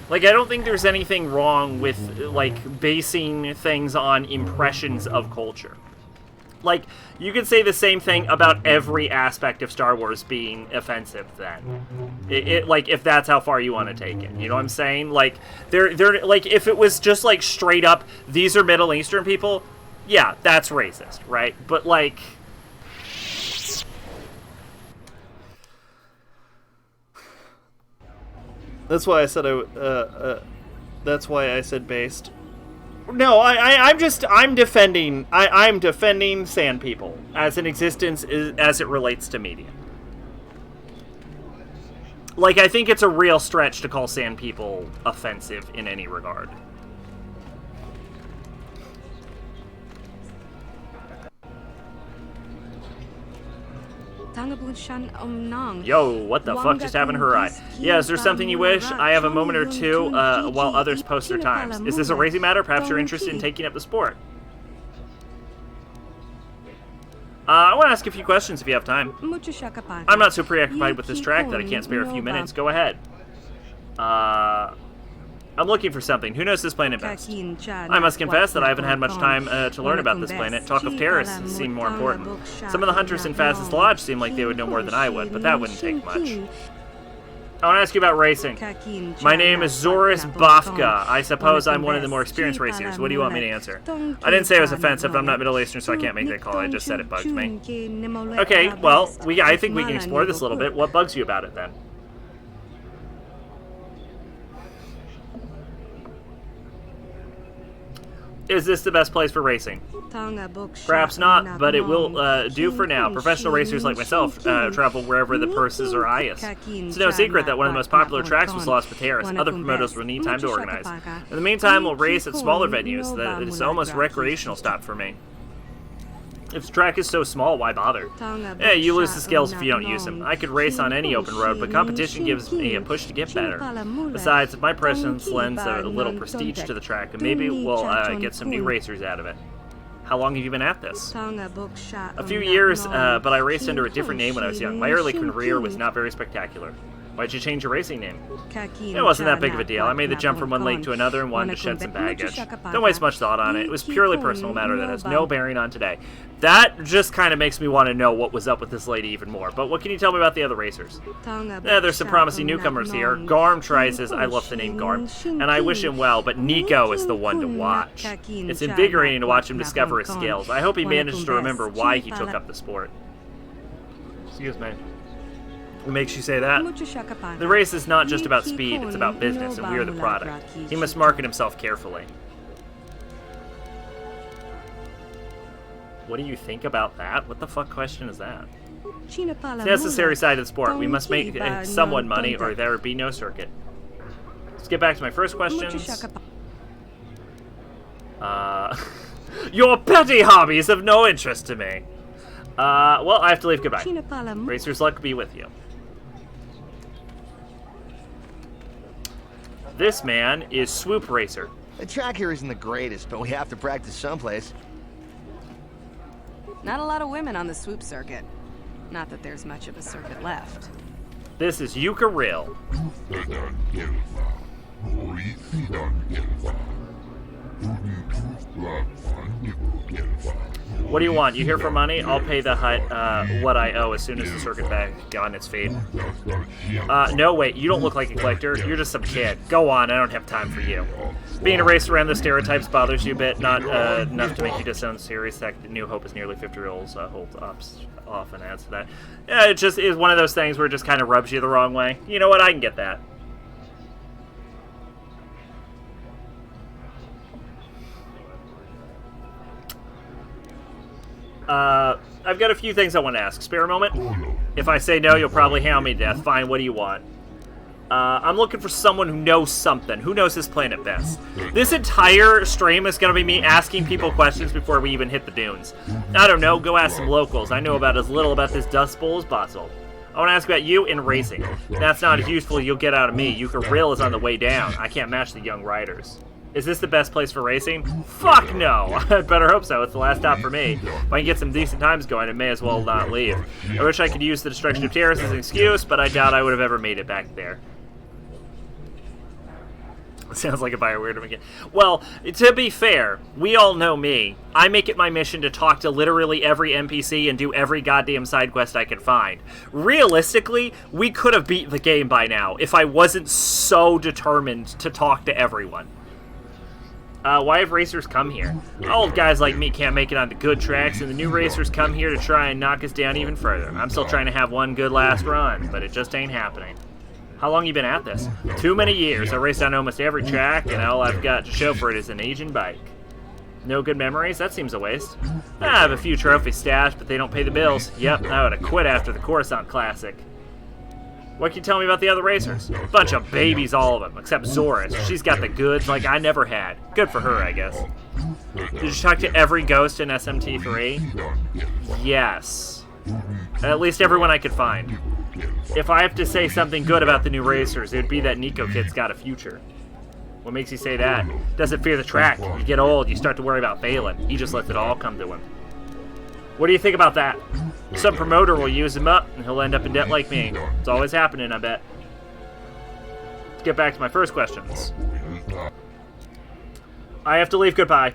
Like, I don't think there's anything wrong with, like, basing things on impressions of culture. Like, you could say the same thing about every aspect of Star Wars being offensive then. Like, if that's how far you want to take it. You know what I'm saying? Like, they're like, if it was just, like, straight up, these are Middle Eastern people, yeah, that's racist, right? But, like... That's why I said that's why I said based. No, I'm defending Sand People as an existence as it relates to media. Like, I think it's a real stretch to call Sand People offensive in any regard. Yo, what the fuck just happened to her eye? Yeah, is there something you wish? I have a moment or two while others post their times. Is this a racing matter? Perhaps you're interested in taking up the sport. I want to ask a few questions if you have time. I'm not so preoccupied with this track that I can't spare a few minutes. Go ahead. I'm looking for something. Who knows this planet best? I must confess that I haven't had much time to learn about this planet. Talk of terrorists seem more important. Some of the hunters in Faz's Lodge seem like they would know more than I would, but that wouldn't take much. I want to ask you about racing. My name is Zoris Bafka. I suppose I'm one of the more experienced racers. What do you want me to answer? I didn't say it was offensive. I'm not Middle Eastern, so I can't make that call. I just said it bugs me. Okay, well, I think we can explore this a little bit. What bugs you about it, then? Is this the best place for racing? Perhaps not, but it will do for now. Professional racers like myself travel wherever the purses are highest. It's no secret that one of the most popular tracks was lost with terrorists. Other promoters will need time to organize. In the meantime, we'll race at smaller venues. It's almost recreational stop for me. If the track is so small, why bother? Yeah, you lose the skills if you don't use them. I could race on any open road, but competition gives me a push to get better. Besides, my presence lends a little prestige to the track, and maybe we'll get some new racers out of it. How long have you been at this? A few years, but I raced under a different name when I was young. My early career was not very spectacular. Why'd you change your racing name? It wasn't that big of a deal. I made the jump from one lake to another and wanted to shed some baggage. Don't waste much thought on it. It was purely personal matter that has no bearing on today. That just kind of makes me want to know what was up with this lady even more. But what can you tell me about the other racers? There's some promising newcomers here. Garm tries his, I love the name Garm, and I wish him well, but Nico is the one to watch. It's invigorating to watch him discover his skills. I hope he manages to remember why he took up the sport. Excuse me. What makes you say that? The race is not just about speed, it's about business, and we are the product. He must market himself carefully. What do you think about that? What the fuck question is that? It's the necessary side of the sport. We must make someone money, or there would be no circuit. Let's get back to my first questions. Your petty hobbies have no interest to me. Well, I have to leave. Goodbye. Racer's luck be with you. This man is Swoop Racer. The track here isn't the greatest, but we have to practice someplace. Not a lot of women on the swoop circuit. Not that there's much of a circuit left. This is Yuka Rill. What do you want? You here for money? I'll pay the hut what I owe as soon as the circuit back on its feet. No, wait, you don't look like a collector. You're just some kid. Go on, I don't have time for you. Being erased around the stereotypes bothers you a bit, not enough to make you disown serious that New Hope is nearly 50 years old, holds off and adds to that. Yeah, it just is one of those things where it just kind of rubs you the wrong way. You know what? I can get that. I've got a few things I want to ask. Spare a moment? If I say no, you'll probably hound me to death. Fine, what do you want? I'm looking for someone who knows something. Who knows this planet best? This entire stream is going to be me asking people questions before we even hit the dunes. I don't know, go ask some locals. I know about as little about this Dust Bowl as possible. I want to ask about you in racing. That's not as useful you'll get out of me. Yuka Rill is on the way down. I can't match the young riders. Is this the best place for racing? Fuck no! I better hope so. It's the last stop for me. If I can get some decent times going, I may as well not leave. I wish I could use the destruction of terrorists as an excuse, but I doubt I would have ever made it back there. Sounds like a Bioware again. Well, to be fair, we all know me. I make it my mission to talk to literally every NPC and do every goddamn side quest I can find. Realistically, we could have beat the game by now if I wasn't so determined to talk to everyone. Why have racers come here? Old guys like me can't make it on the good tracks, and the new racers come here to try and knock us down even further. I'm still trying to have one good last run, but it just ain't happening. How long you been at this? Too many years. I raced on almost every track, and all I've got to show for it is an aging bike. No good memories? That seems a waste. I have a few trophies stashed, but they don't pay the bills. Yep, I would have quit after the Coruscant Classic. What can you tell me about the other racers? Bunch of babies, all of them, except Zoris. She's got the goods like I never had. Good for her, I guess. Did you talk to every ghost in SMT3? Yes. At least everyone I could find. If I have to say something good about the new racers, it would be that Nico kid's got a future. What makes you say that? Doesn't fear the track. You get old, you start to worry about failing. He just lets it all come to him. What do you think about that? Some promoter will use him up, and he'll end up in debt like me. It's always happening, I bet. Let's get back to my first questions. I have to leave. Goodbye.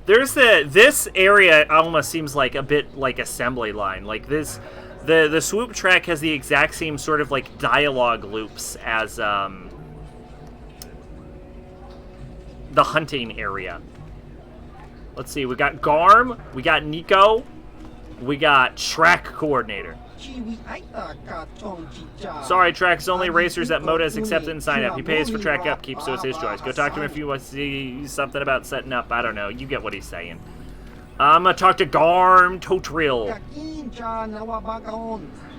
There's this area almost seems like a bit like assembly line. Like this, the swoop track has the exact same sort of like dialogue loops as the hunting area. Let's see, we got Garm, we got Nico, we got track coordinator. Sorry, track's only racers that Moda has accepted and signed up. He pays for track upkeep, so it's his choice. Go talk to him if you want to see something about setting up. I don't know. You get what he's saying. I'm gonna talk to Garm Totril.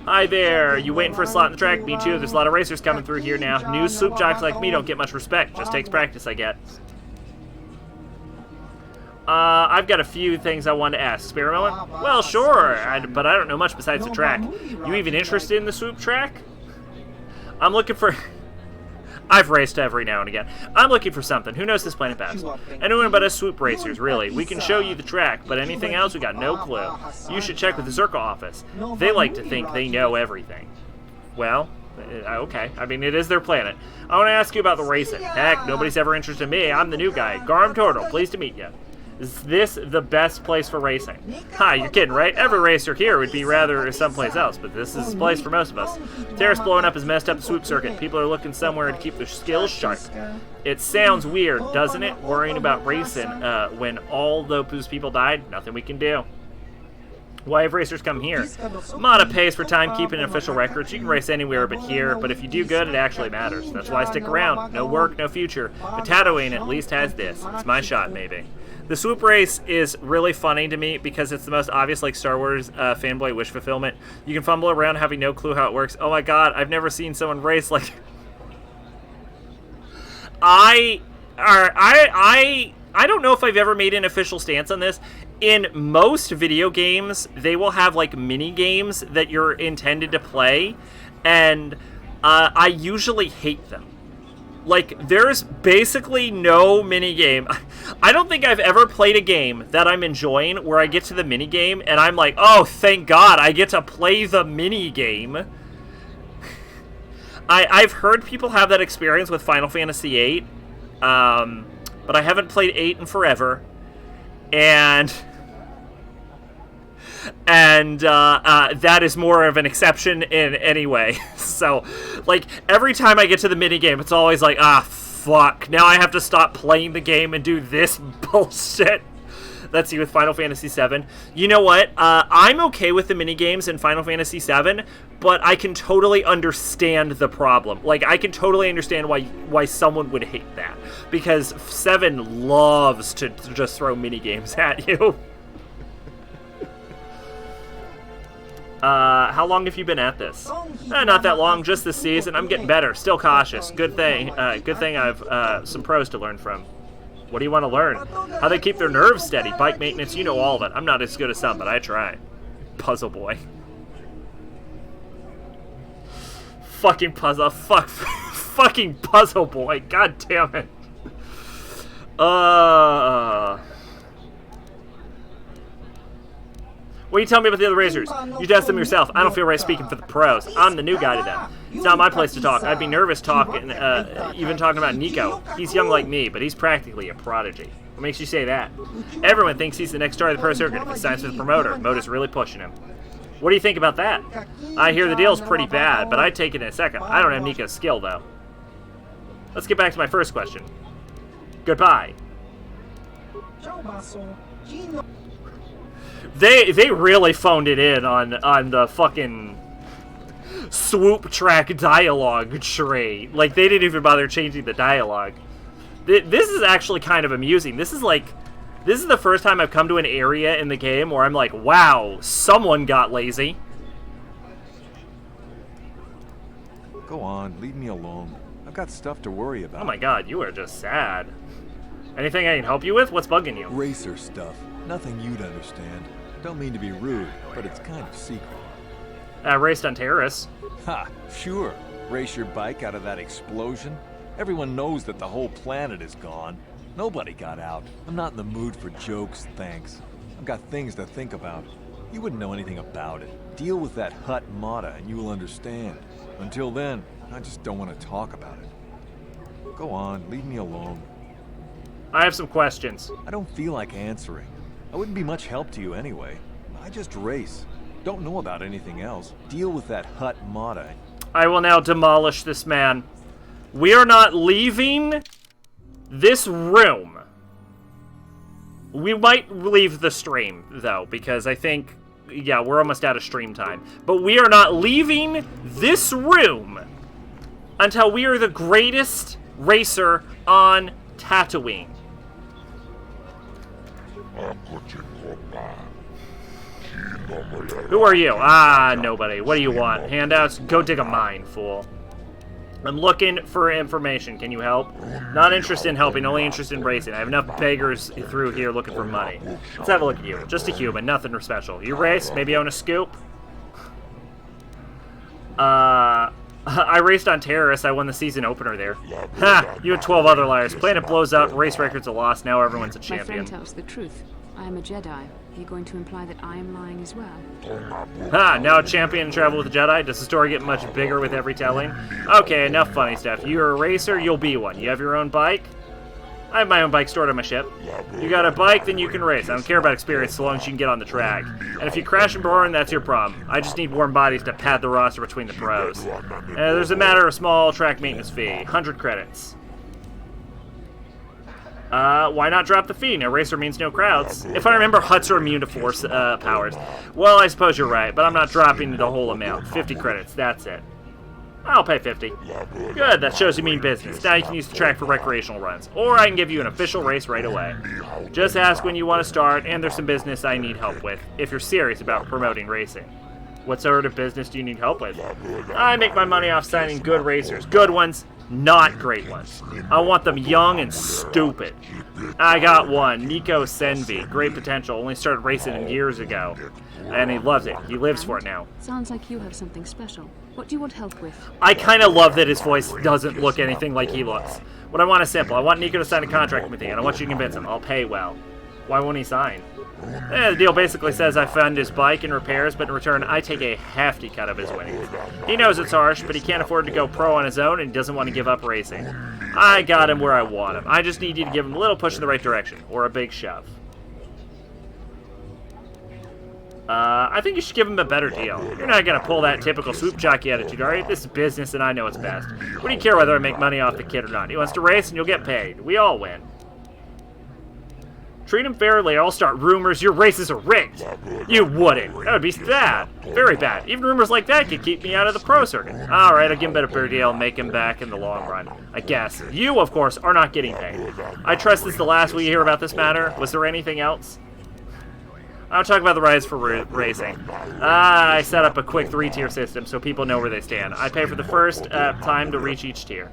Hi there. You waiting for a slot in the track? Me too. There's a lot of racers coming through here now. New swoop jocks like me don't get much respect. Just takes practice, I get. I've got a few things I want to ask. Spare a moment? Well, sure, but I don't know much besides the track. You even interested in the swoop track? I'm looking for... I've raced every now and again. I'm looking for something. Who knows this planet best? Anyone but us swoop racers, really. We can show you the track, but anything else, we got no clue. You should check with the Circle office. They like to think they know everything. Well... okay, I mean, it is their planet. I want to ask you about the racing. Heck, nobody's ever interested in me. I'm the new guy. Garm Turtle, pleased to meet you. Is this the best place for racing? Hi, you're kidding, right? Every racer here would be rather someplace else, but this is the place for most of us. Terrace blowing up has messed up the swoop circuit. People are looking somewhere to keep their skills sharp. It sounds weird, doesn't it? Worrying about racing when all those people died? Nothing we can do. Why have racers come here? Mata pays for timekeeping and official records. You can race anywhere but here, but if you do good, it actually matters. That's why I stick around. No work, no future. But Tatooine at least has this. It's my shot, maybe. The swoop race is really funny to me because it's the most obvious, like, Star Wars fanboy wish fulfillment. You can fumble around having no clue how it works. Oh my god, I've never seen someone race like... I don't know if I've ever made an official stance on this. In most video games, they will have, like, mini games that you're intended to play, and I usually hate them. Like, there's basically no mini game. I don't think I've ever played a game that I'm enjoying where I get to the mini game and I'm like, oh, thank God, I get to play the mini game. I've heard people have that experience with Final Fantasy VIII, but I haven't played 8 in forever, and that is more of an exception in any way. So, like, every time I get to the minigame, it's always like, ah, fuck, now I have to stop playing the game and do this bullshit. Let's see, with Final Fantasy VII. You know what? I'm okay with the minigames in Final Fantasy VII, but I can totally understand the problem. Like, I can totally understand why someone would hate that. Because 7 loves to just throw minigames at you. How long have you been at this? Not that long, just this season. I'm getting better, still cautious. Good thing I've some pros to learn from. What do you want to learn? How they keep their nerves steady, bike maintenance, you know all of it. I'm not as good as some, but I try. Puzzle boy. Fucking puzzle, fucking puzzle boy, god damn it. What do you tell me about the other racers? You test them yourself. I don't feel right speaking for the pros. I'm the new guy to them. It's not my place to talk. I'd be nervous talking, even talking about Nico. He's young like me, but he's practically a prodigy. What makes you say that? Everyone thinks he's the next star of the pro circuit if he signs with the promoter. Moda's really pushing him. What do you think about that? I hear the deal's pretty bad, but I'd take it in a second. I don't have Nico's skill, though. Let's get back to my first question. Goodbye. They really phoned it in on the fucking swoop track dialogue trait. Like, they didn't even bother changing the dialogue. This is actually kind of amusing. This is the first time I've come to an area in the game where I'm like, wow, someone got lazy. Go on, leave me alone. I've got stuff to worry about. Oh my god, you are just sad. Anything I can help you with? What's bugging you? Racer stuff. Nothing you'd understand. Don't mean to be rude, but it's kind of secret. Raced on terrorists. Ha! Sure. Race your bike out of that explosion? Everyone knows that the whole planet is gone. Nobody got out. I'm not in the mood for jokes, thanks. I've got things to think about. You wouldn't know anything about it. Deal with that Hut Mata and you will understand. Until then, I just don't want to talk about it. Go on, leave me alone. I have some questions. I don't feel like answering. I wouldn't be much help to you anyway. I just race. Don't know about anything else. Deal with that Hut Mata. I will now demolish this man. We are not leaving this room. We might leave the stream, though, because I think, yeah, we're almost out of stream time. But we are not leaving this room until we are the greatest racer on Tatooine. Who are you? Ah, nobody. What do you want? Handouts? Go dig a mine, fool. I'm looking for information. Can you help? Not interested in helping, only interested in racing. I have enough beggars through here looking for money. Let's have a look at you. Just a human, nothing special. You race? Maybe own a scoop? I raced on terrorists. I won the season opener there. Ha! You and 12 other liars. Planet blows up, race records are lost, now everyone's a champion. My friend tells the truth. I am a Jedi. Are you going to imply that I am lying as well? Ha! Now a champion and travel with a Jedi? Does the story get much bigger with every telling? Okay, enough funny stuff. You're a racer, you'll be one. You have your own bike? I have my own bike stored on my ship. You got a bike, then you can race. I don't care about experience so long as you can get on the track. And if you crash and burn, that's your problem. I just need warm bodies to pad the roster between the pros. There's a matter of small track maintenance fee. 100 credits. Why not drop the fee? No racer means no crowds. If I remember, huts are immune to force powers. Well, I suppose you're right, but I'm not dropping the whole amount. 50 credits, that's it. I'll pay 50. Good, that shows you mean business. Now you can use the track for recreational runs. Or I can give you an official race right away. Just ask when you want to start, and there's some business I need help with, if you're serious about promoting racing. What sort of business do you need help with? I make my money off signing good racers. Good ones, not great ones. I want them young and stupid. I got one, Nico Senvi. Great potential, only started racing years ago. And he loves it. He lives for it now. Sounds like you have something special. What do you want help with? I kind of love that his voice doesn't look anything like he looks. What I want is simple. I want Nico to sign a contract with me, and I want you to convince him. I'll pay well. Why won't he sign? The deal basically says I fund his bike and repairs, but in return, I take a hefty cut of his winnings. He knows it's harsh, but he can't afford to go pro on his own, and he doesn't want to give up racing. I got him where I want him. I just need you to give him a little push in the right direction, or a big shove. I think you should give him a better deal. You're not going to pull that typical swoop jockey attitude, are you? This is business, and I know it's best. What do you care whether I make money off the kid or not? He wants to race, and you'll get paid. We all win. Treat him fairly, or I'll start rumors your races are rigged. You wouldn't. That would be bad. Very bad. Even rumors like that could keep me out of the pro circuit. Alright, I'll give him a better deal and make him back in the long run. I guess. You, of course, are not getting paid. I trust this is the last we hear about this matter. Was there anything else? I'll talk about the rides for racing. I set up a quick 3-tier system so people know where they stand. I pay for the first time to reach each tier.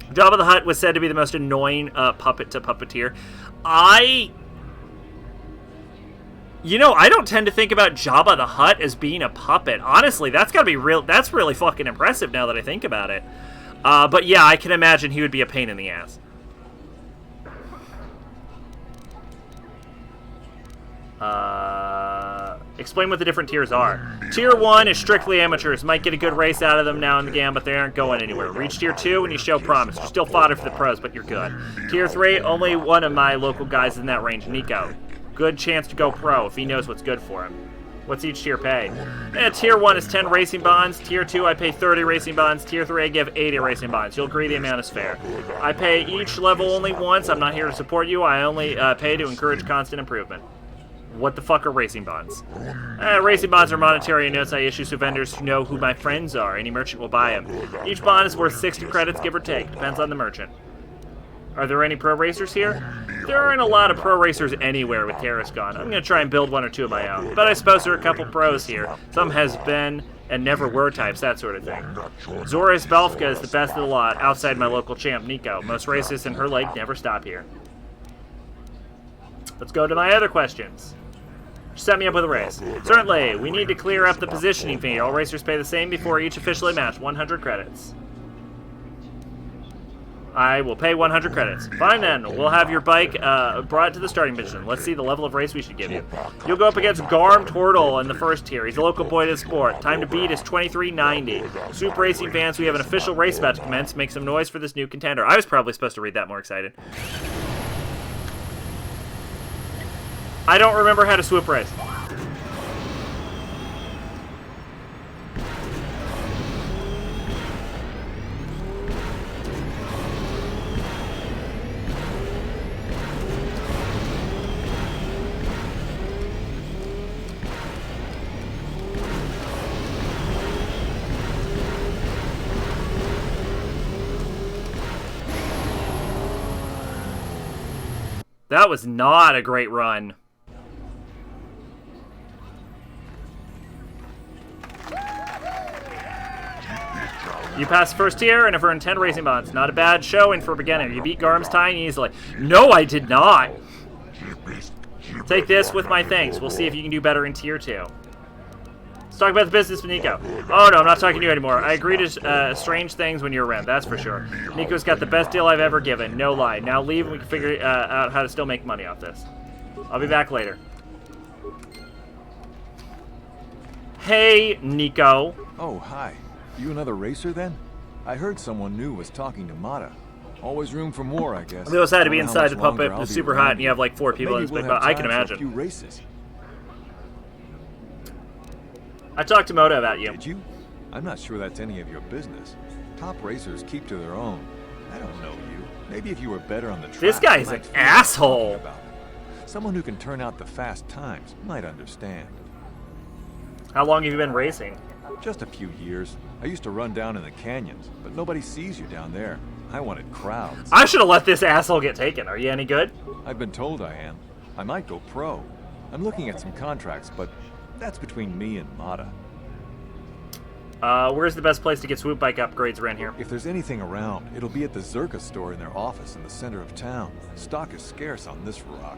Jabba the Hutt was said to be the most annoying puppet to puppeteer. I don't tend to think about Jabba the Hutt as being a puppet. Honestly, that's gotta be real. That's really fucking impressive now that I think about it. But yeah, I can imagine he would be a pain in the ass. Explain what the different tiers are. Tier 1 is strictly amateurs. Might get a good race out of them now and again, but they aren't going anywhere. Reach Tier 2 and you show promise. You're still fodder for the pros, but you're good. Tier 3, only one of my local guys in that range, Nico. Good chance to go pro if he knows what's good for him. What's each tier pay? Tier 1 is 10 racing bonds. Tier 2, I pay 30 racing bonds. Tier 3, I give 80 racing bonds. You'll agree the amount is fair. I pay each level only once. I'm not here to support you. I only pay to encourage constant improvement. What the fuck are racing bonds? Racing bonds are monetary notes I issue to vendors who know who my friends are. Any merchant will buy them. Each bond is worth 60 credits, give or take. Depends on the merchant. Are there any pro racers here? There aren't a lot of pro racers anywhere with Terrace gone. I'm going to try and build one or two of my own. But I suppose there are a couple pros here. Some has been and never were types, that sort of thing. Zoris Belfka is the best of the lot, outside my local champ, Nico. Most races in her leg never stop here. Let's go to my other questions. Set me up with a race. Certainly. We need to clear up the positioning fee. All racers pay the same before each officially match. 100 credits. I will pay 100 credits. Fine then. We'll have your bike brought to the starting position. Let's see the level of race we should give you. You'll go up against Garm Tortle in the first tier. He's a local boy to the sport. Time to beat is 23.90. Swoop Racing fans, we have an official race about to commence. Make some noise for this new contender. I was probably supposed to read that more excited. I don't remember how to swoop race. That was not a great run. You passed first tier and have earned 10 racing bonds. Not a bad showing for a beginner. You beat Garm's tying easily. No, I did not. Take this with my thanks. We'll see if you can do better in tier 2. Let's talk about the business with Nico. Oh no, I'm not talking to you anymore. I agree to strange things when you're around, that's for sure. Nico's got the best deal I've ever given. No lie. Now leave and we can figure out how to still make money off this. I'll be back later. Hey, Nico. Oh, hi. You another racer then? I heard someone new was talking to Mata. Always room for more, I guess. We also had to be inside the puppet. It was super hot and you have like 4 people in this big, but I can imagine. A few races. I talked to Moto about you. Did you? I'm not sure that's any of your business. Top racers keep to their own. I don't know you. Maybe if you were better on the track. This guy's an asshole. Someone who can turn out the fast times might understand. How long have you been racing? Just a few years. I used to run down in the canyons, but nobody sees you down there. I wanted crowds. I should have let this asshole get taken. Are you any good? I've been told I am. I might go pro. I'm looking at some contracts, but that's between me and Mata. Where's the best place to get swoop bike upgrades around here? If there's anything around, it'll be at the Zerka store in their office in the center of town. Stock is scarce on this rock.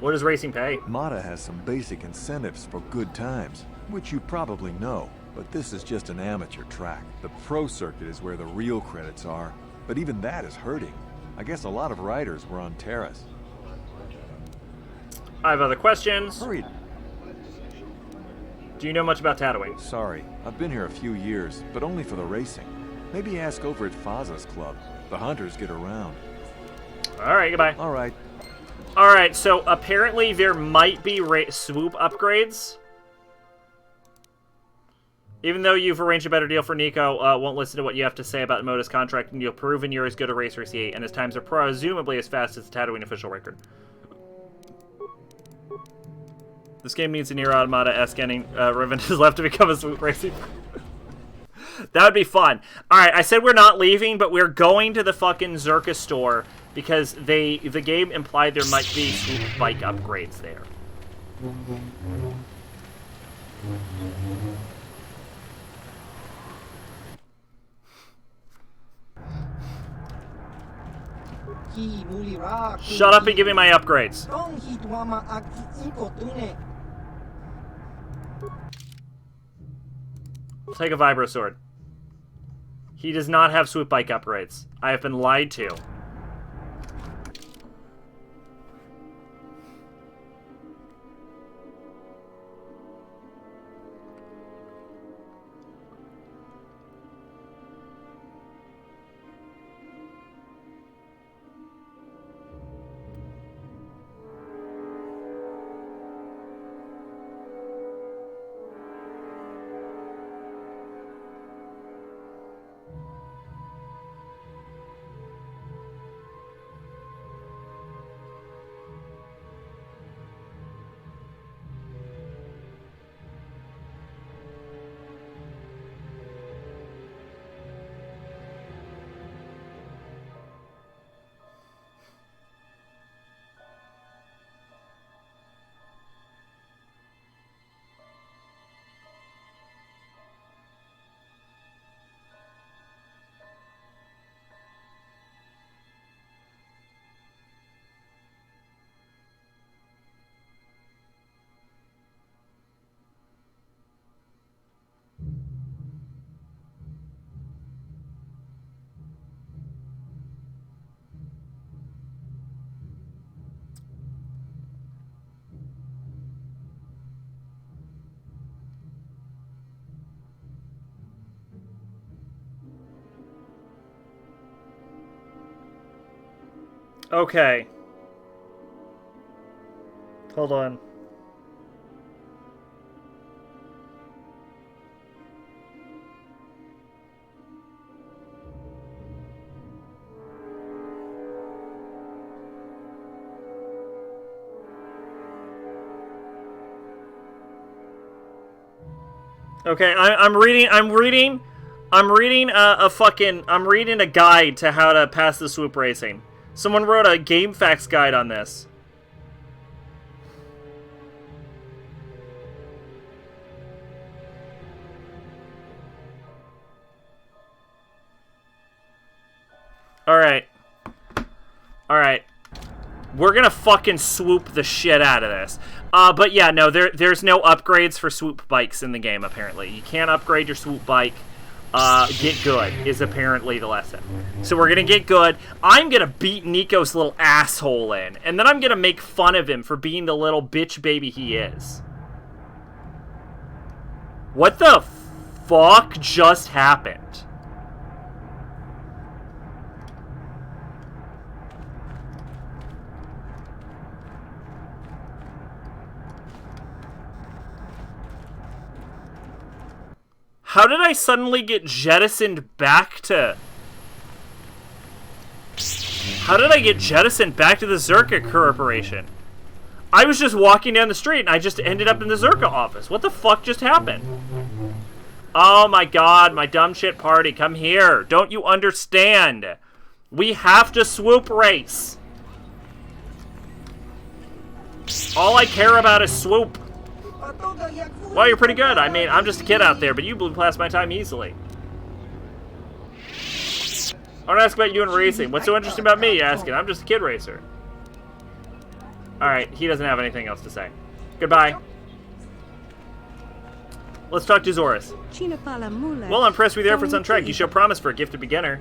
What does racing pay? Mata has some basic incentives for good times, which you probably know, but this is just an amateur track. The pro circuit is where the real credits are, but even that is hurting. I guess a lot of riders were on Terrace. I have other questions. Hurry. Do you know much about Tatooine? Sorry, I've been here a few years, but only for the racing. Maybe ask over at Faza's club. The hunters get around. Alright, goodbye. Alright. Alright, so apparently there might be swoop upgrades. Even though you've arranged a better deal for Nico, won't listen to what you have to say about the Moda's contract, and you'll prove you're as good a racer as he, and his times are presumably as fast as the Tatooine official record. This game needs a Nier Automata-esque ending. Riven is left to become a swoop racing. That would be fun. Alright, I said we're not leaving, but we're going to the fucking Zerka store because the game implied there might be swoop bike upgrades there. Shut up and give me my upgrades. Take a Vibro Sword. He does not have swoop bike upgrades. I have been lied to. Okay. Hold on. Okay, I'm reading a guide to how to pass the swoop racing. Someone wrote a game facts guide on this. Alright. Alright. We're gonna fucking swoop the shit out of this. But yeah, no, there's no upgrades for swoop bikes in the game, apparently. You can't upgrade your swoop bike. Get good is apparently the lesson. So we're gonna get good. I'm gonna beat Nico's little asshole in, and then I'm gonna make fun of him for being the little bitch baby he is. What the fuck just happened? How did I suddenly get jettisoned back to... How did I get jettisoned back to the Zerka Corporation? I was just walking down the street and I just ended up in the Zerka office. What the fuck just happened? Oh my god, my dumb shit party, come here. Don't you understand? We have to swoop race. All I care about is swoop. Well, you're pretty good. I mean, I'm just a kid out there, but you blew past my time easily. I want to ask about you and racing. What's so interesting about me, you asking? I'm just a kid racer. Alright, he doesn't have anything else to say. Goodbye. Let's talk to Zoris. Well, I'm impressed with your efforts on track. You show promise for a gifted beginner.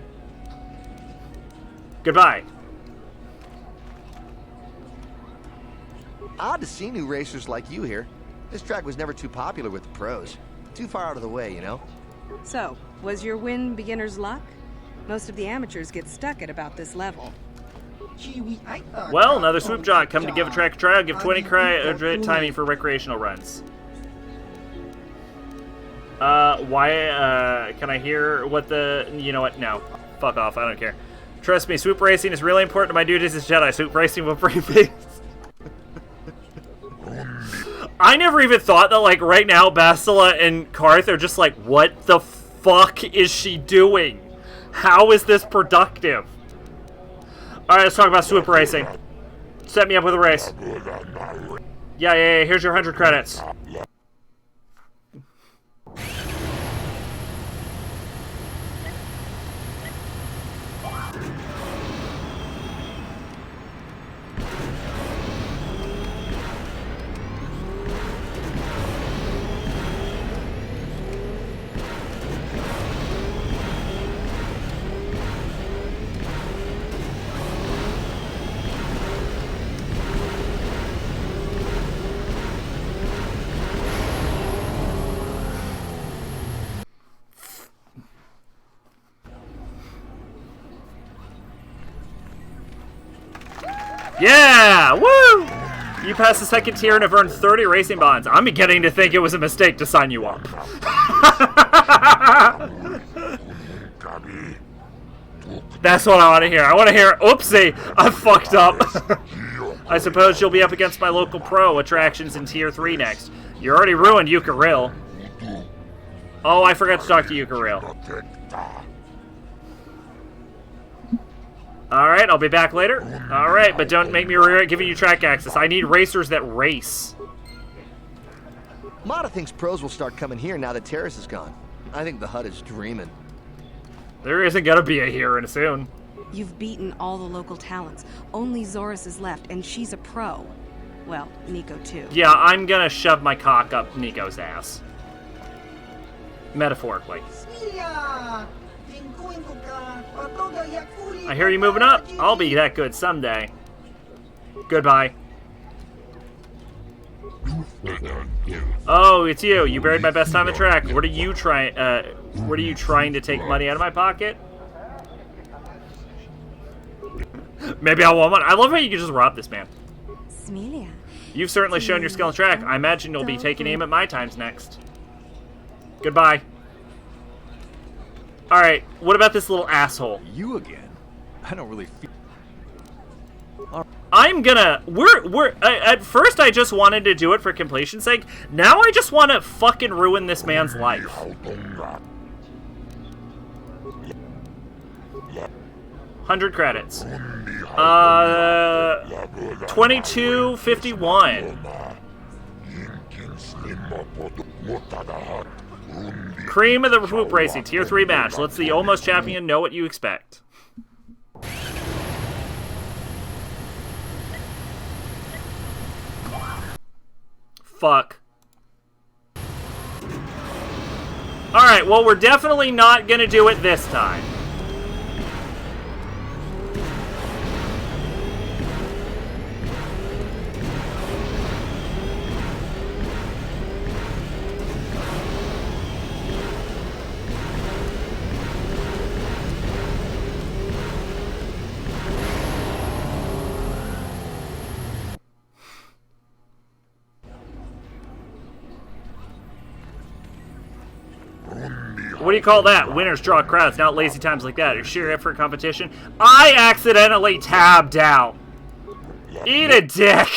Goodbye. Odd to see new racers like you here. This track was never too popular with the pros. Too far out of the way, you know? So, was your win beginner's luck? Most of the amateurs get stuck at about this level. Well, another swoop jock. Come to give a track a trial. Give 20 timing for recreational runs. Can I hear what the... You know what? No. Fuck off. I don't care. Trust me, swoop racing is really important to my duties as Jedi. Swoop racing will bring peace. I never even thought that, like, right now, Bastila and Karth are just like, what the fuck is she doing? How is this productive? Alright, let's talk about swoop racing. Set me up with a race. Yeah, here's your 100 credits. Yeah! Woo! You passed the second tier and have earned 30 racing bonds. I'm beginning to think it was a mistake to sign you up. That's what I want to hear. I want to hear, oopsie, I fucked up. I suppose you'll be up against my local pro attractions in tier 3 next. You already ruined Yucca-Rill. Oh, I forgot to talk to Yucca-Rill. Alright, I'll be back later. Alright, but don't make me regret giving you track access. I need racers that race. Mata thinks pros will start coming here now that Terrace is gone. I think the HUD is dreaming. There isn't gonna be a here soon. You've beaten all the local talents. Only Zoris is left, and she's a pro. Well, Nico too. Yeah, I'm gonna shove my cock up Nico's ass. Metaphorically. I hear you moving up. I'll be that good someday. Goodbye. Oh, it's you. You buried my best time at track. What are you trying to take money out of my pocket? Maybe I want one. I love how you can just rob this man. Smilia. You've certainly shown your skill in track. I imagine you'll be taking aim at my times next. Goodbye. Alright, what about this little asshole? You again? I don't really feel... I'm gonna... at first I just wanted to do it for completion's sake. Now I just want to fucking ruin this man's life. 100 credits. 2251. Cream of the Hoop Racing, Tier 3 match. Let's the almost champion know what you expect. Fuck. Alright, well, we're definitely not gonna do it this time. What do you call that? Winners draw crowds, not lazy times like that. You're sheer effort competition. I accidentally tabbed out. Eat a dick.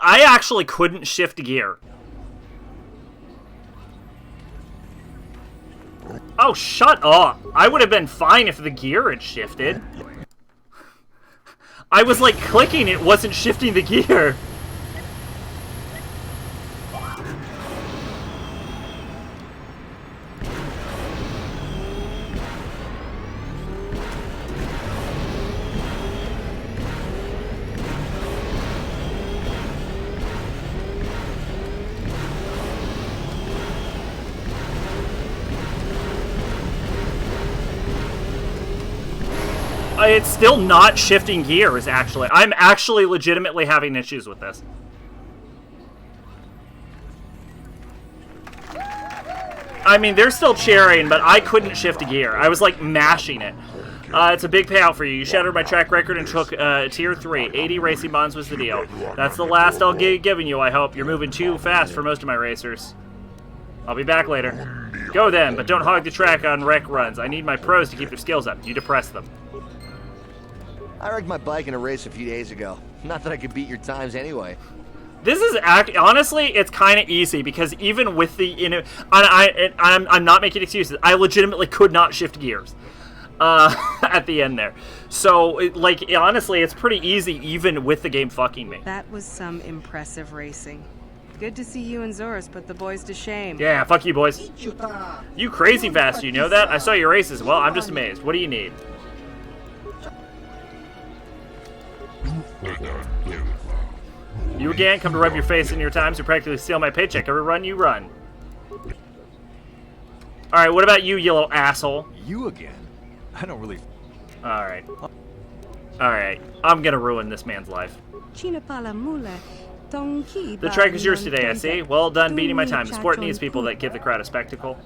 I actually couldn't shift gear. Oh, shut up. I would have been fine if the gear had shifted. I was like clicking, it wasn't shifting the gear. It's still not shifting gears, actually. I'm actually legitimately having issues with this. I mean, they're still cheering, but I couldn't shift a gear. I was, like, mashing it. It's a big payout for you. You shattered my track record and took Tier 3. 80 racing bonds was the deal. That's the last I'll be giving you, I hope. You're moving too fast for most of my racers. I'll be back later. Go then, but don't hog the track on wreck runs. I need my pros to keep their skills up. You depress them. I wrecked my bike in a race a few days ago. Not that I could beat your times anyway. This is honestly, it's kind of easy because even with the I'm not making excuses. I legitimately could not shift gears at the end there. So like honestly, it's pretty easy even with the game fucking me. That was some impressive racing. Good to see you and Zorus put the boys to shame. Yeah, fuck you boys. You crazy fast, you know that? I saw your races. Well, I'm just amazed. What do you need? You again? Come to rub your face in your times to practically steal my paycheck. Every run you run. Alright, what about you, you little asshole? You again? I don't really... Alright. Alright. I'm gonna ruin this man's life. The track is yours today, I see. Well done beating my time. The sport needs people that give the crowd a spectacle.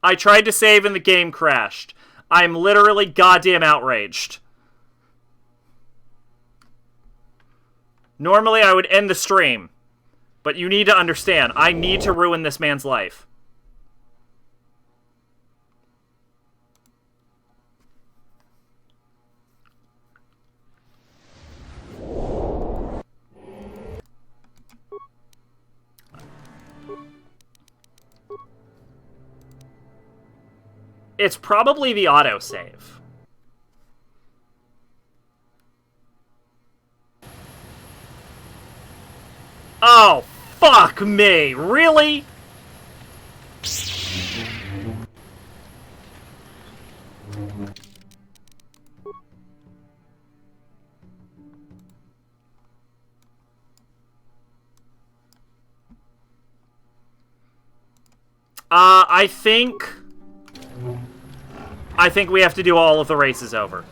I tried to save and the game crashed. I'm literally goddamn outraged. Normally I would end the stream, but you need to understand, I need to ruin this man's life. It's probably the autosave. Oh, fuck me. Really? I think we have to do all of the races over.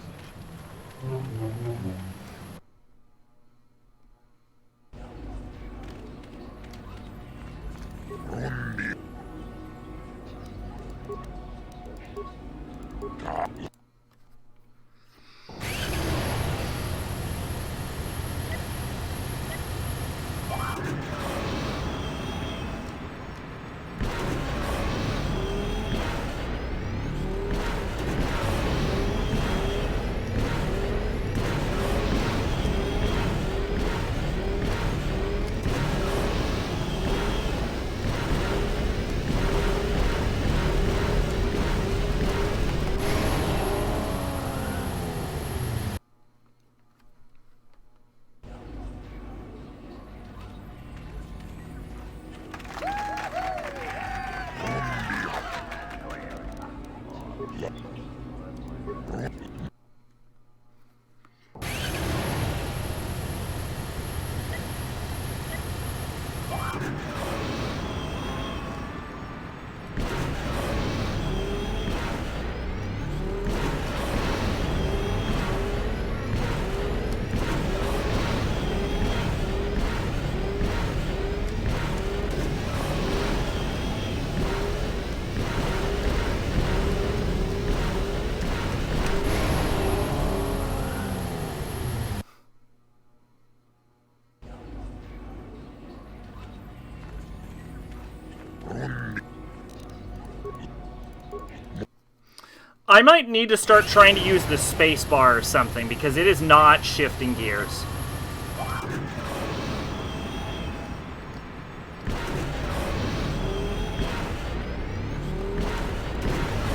I might need to start trying to use the space bar or something, because it is not shifting gears.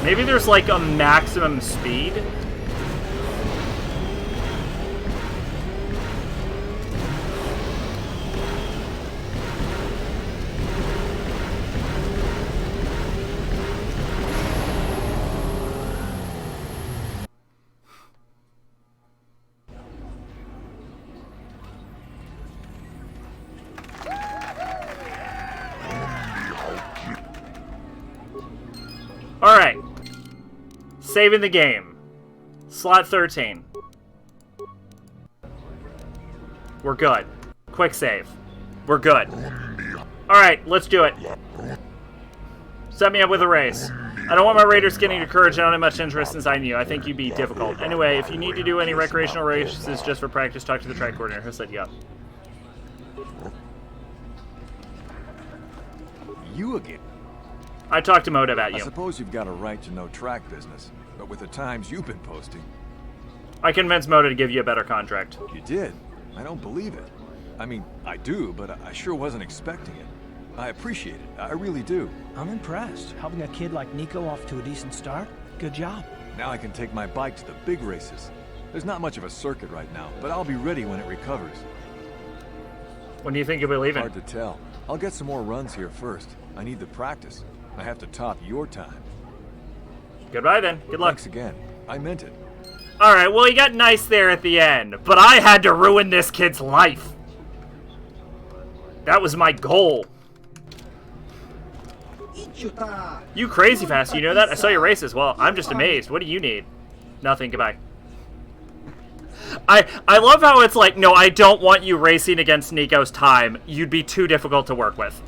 Maybe there's like a maximum speed. Alright. Saving the game. Slot 13. We're good. Quick save. We're good. Alright, let's do it. Set me up with a race. I don't want my raiders getting discouraged. I don't have much interest in signing you. I think you'd be difficult. Anyway, if you need to do any recreational races just for practice, talk to the track coordinator. He'll set you up. You again? I talked to Moda about you. I suppose you've got a right to know track business, but with the times you've been posting... I convinced Moda to give you a better contract. You did? I don't believe it. I mean, I do, but I sure wasn't expecting it. I appreciate it. I really do. I'm impressed. Helping a kid like Nico off to a decent start. Good job. Now I can take my bike to the big races. There's not much of a circuit right now, but I'll be ready when it recovers. When do you think you'll be leaving? Hard to tell. I'll get some more runs here first. I need the practice. I have to top your time. Goodbye then. Good luck. Thanks again. I meant it. Alright, well, you got nice there at the end, but I had to ruin this kid's life. That was my goal. You crazy fast, you know that? I saw your races. Well, I'm just amazed. What do you need? Nothing. Goodbye. I love how it's like, no, I don't want you racing against Nico's time. You'd be too difficult to work with.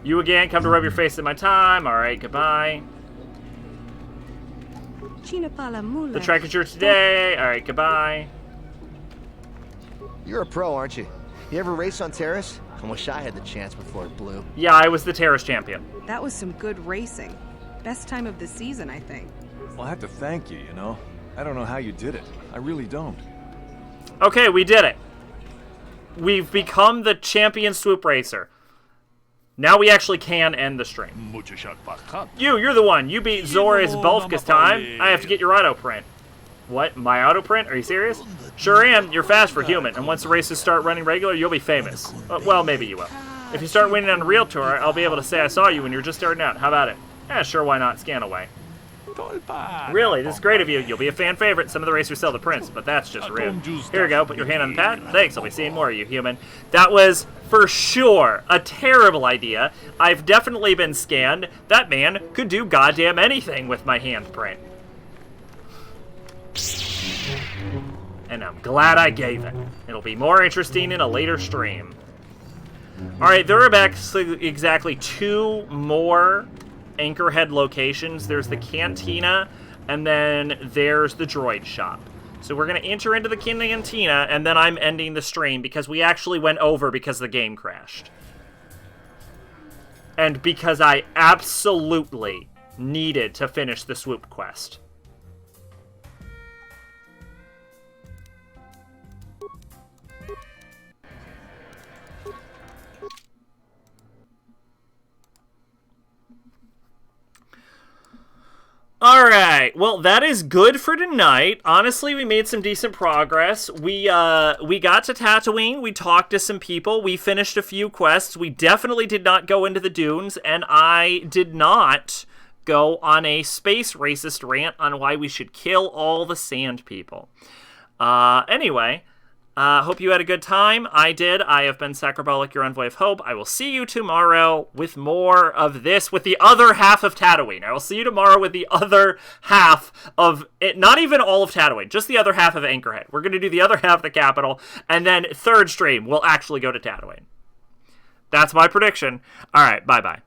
You again, come to rub your face in my time. Alright, goodbye. The track is yours today. Alright, goodbye. You're a pro, aren't you? You ever race on Terrace? I wish I had the chance before it blew. Yeah, I was the Terrace champion. That was some good racing. Best time of the season, I think. Well, I have to thank you, you know? I don't know how you did it. I really don't. Okay, we did it. We've become the champion swoop racer. Now we actually can end the stream. You're the one. You beat Zora's Belfka's time. I have to get your auto print. What? My auto print? Are you serious? Sure am. You're fast for human, and once the races start running regular, you'll be famous. Well, maybe you will. If you start winning on a real tour, I'll be able to say I saw you when you're just starting out. How about it? Yeah, sure, why not? Scan away. Really, this is great of you. You'll be a fan favorite. Some of the racers sell the prints, but that's just rude. Here we go. Put your hand on the pad. Thanks. I'll be seeing more of you, human. That was, for sure, a terrible idea. I've definitely been scanned. That man could do goddamn anything with my handprint. And I'm glad I gave it. It'll be more interesting in a later stream. Alright, there are exactly 2 more Anchorhead locations. There's the cantina, and then there's the droid shop. So we're going to enter into the cantina, and then I'm ending the stream because we actually went over because the game crashed. And because I absolutely needed to finish the swoop quest. Alright, well, that is good for tonight. Honestly, we made some decent progress. We got to Tatooine, we talked to some people, we finished a few quests, we definitely did not go into the dunes, and I did not go on a space racist rant on why we should kill all the sand people. Anyway, hope you had a good time. I did. I have been Sacrabalic, your envoy of hope. I will see you tomorrow with more of this, with the other half of Tatooine. I will see you tomorrow with the other half of it. Not even all of Tatooine, just the other half of Anchorhead. We're going to do the other half of the capital, and then third stream, we'll actually go to Tatooine. That's my prediction. All right, bye-bye.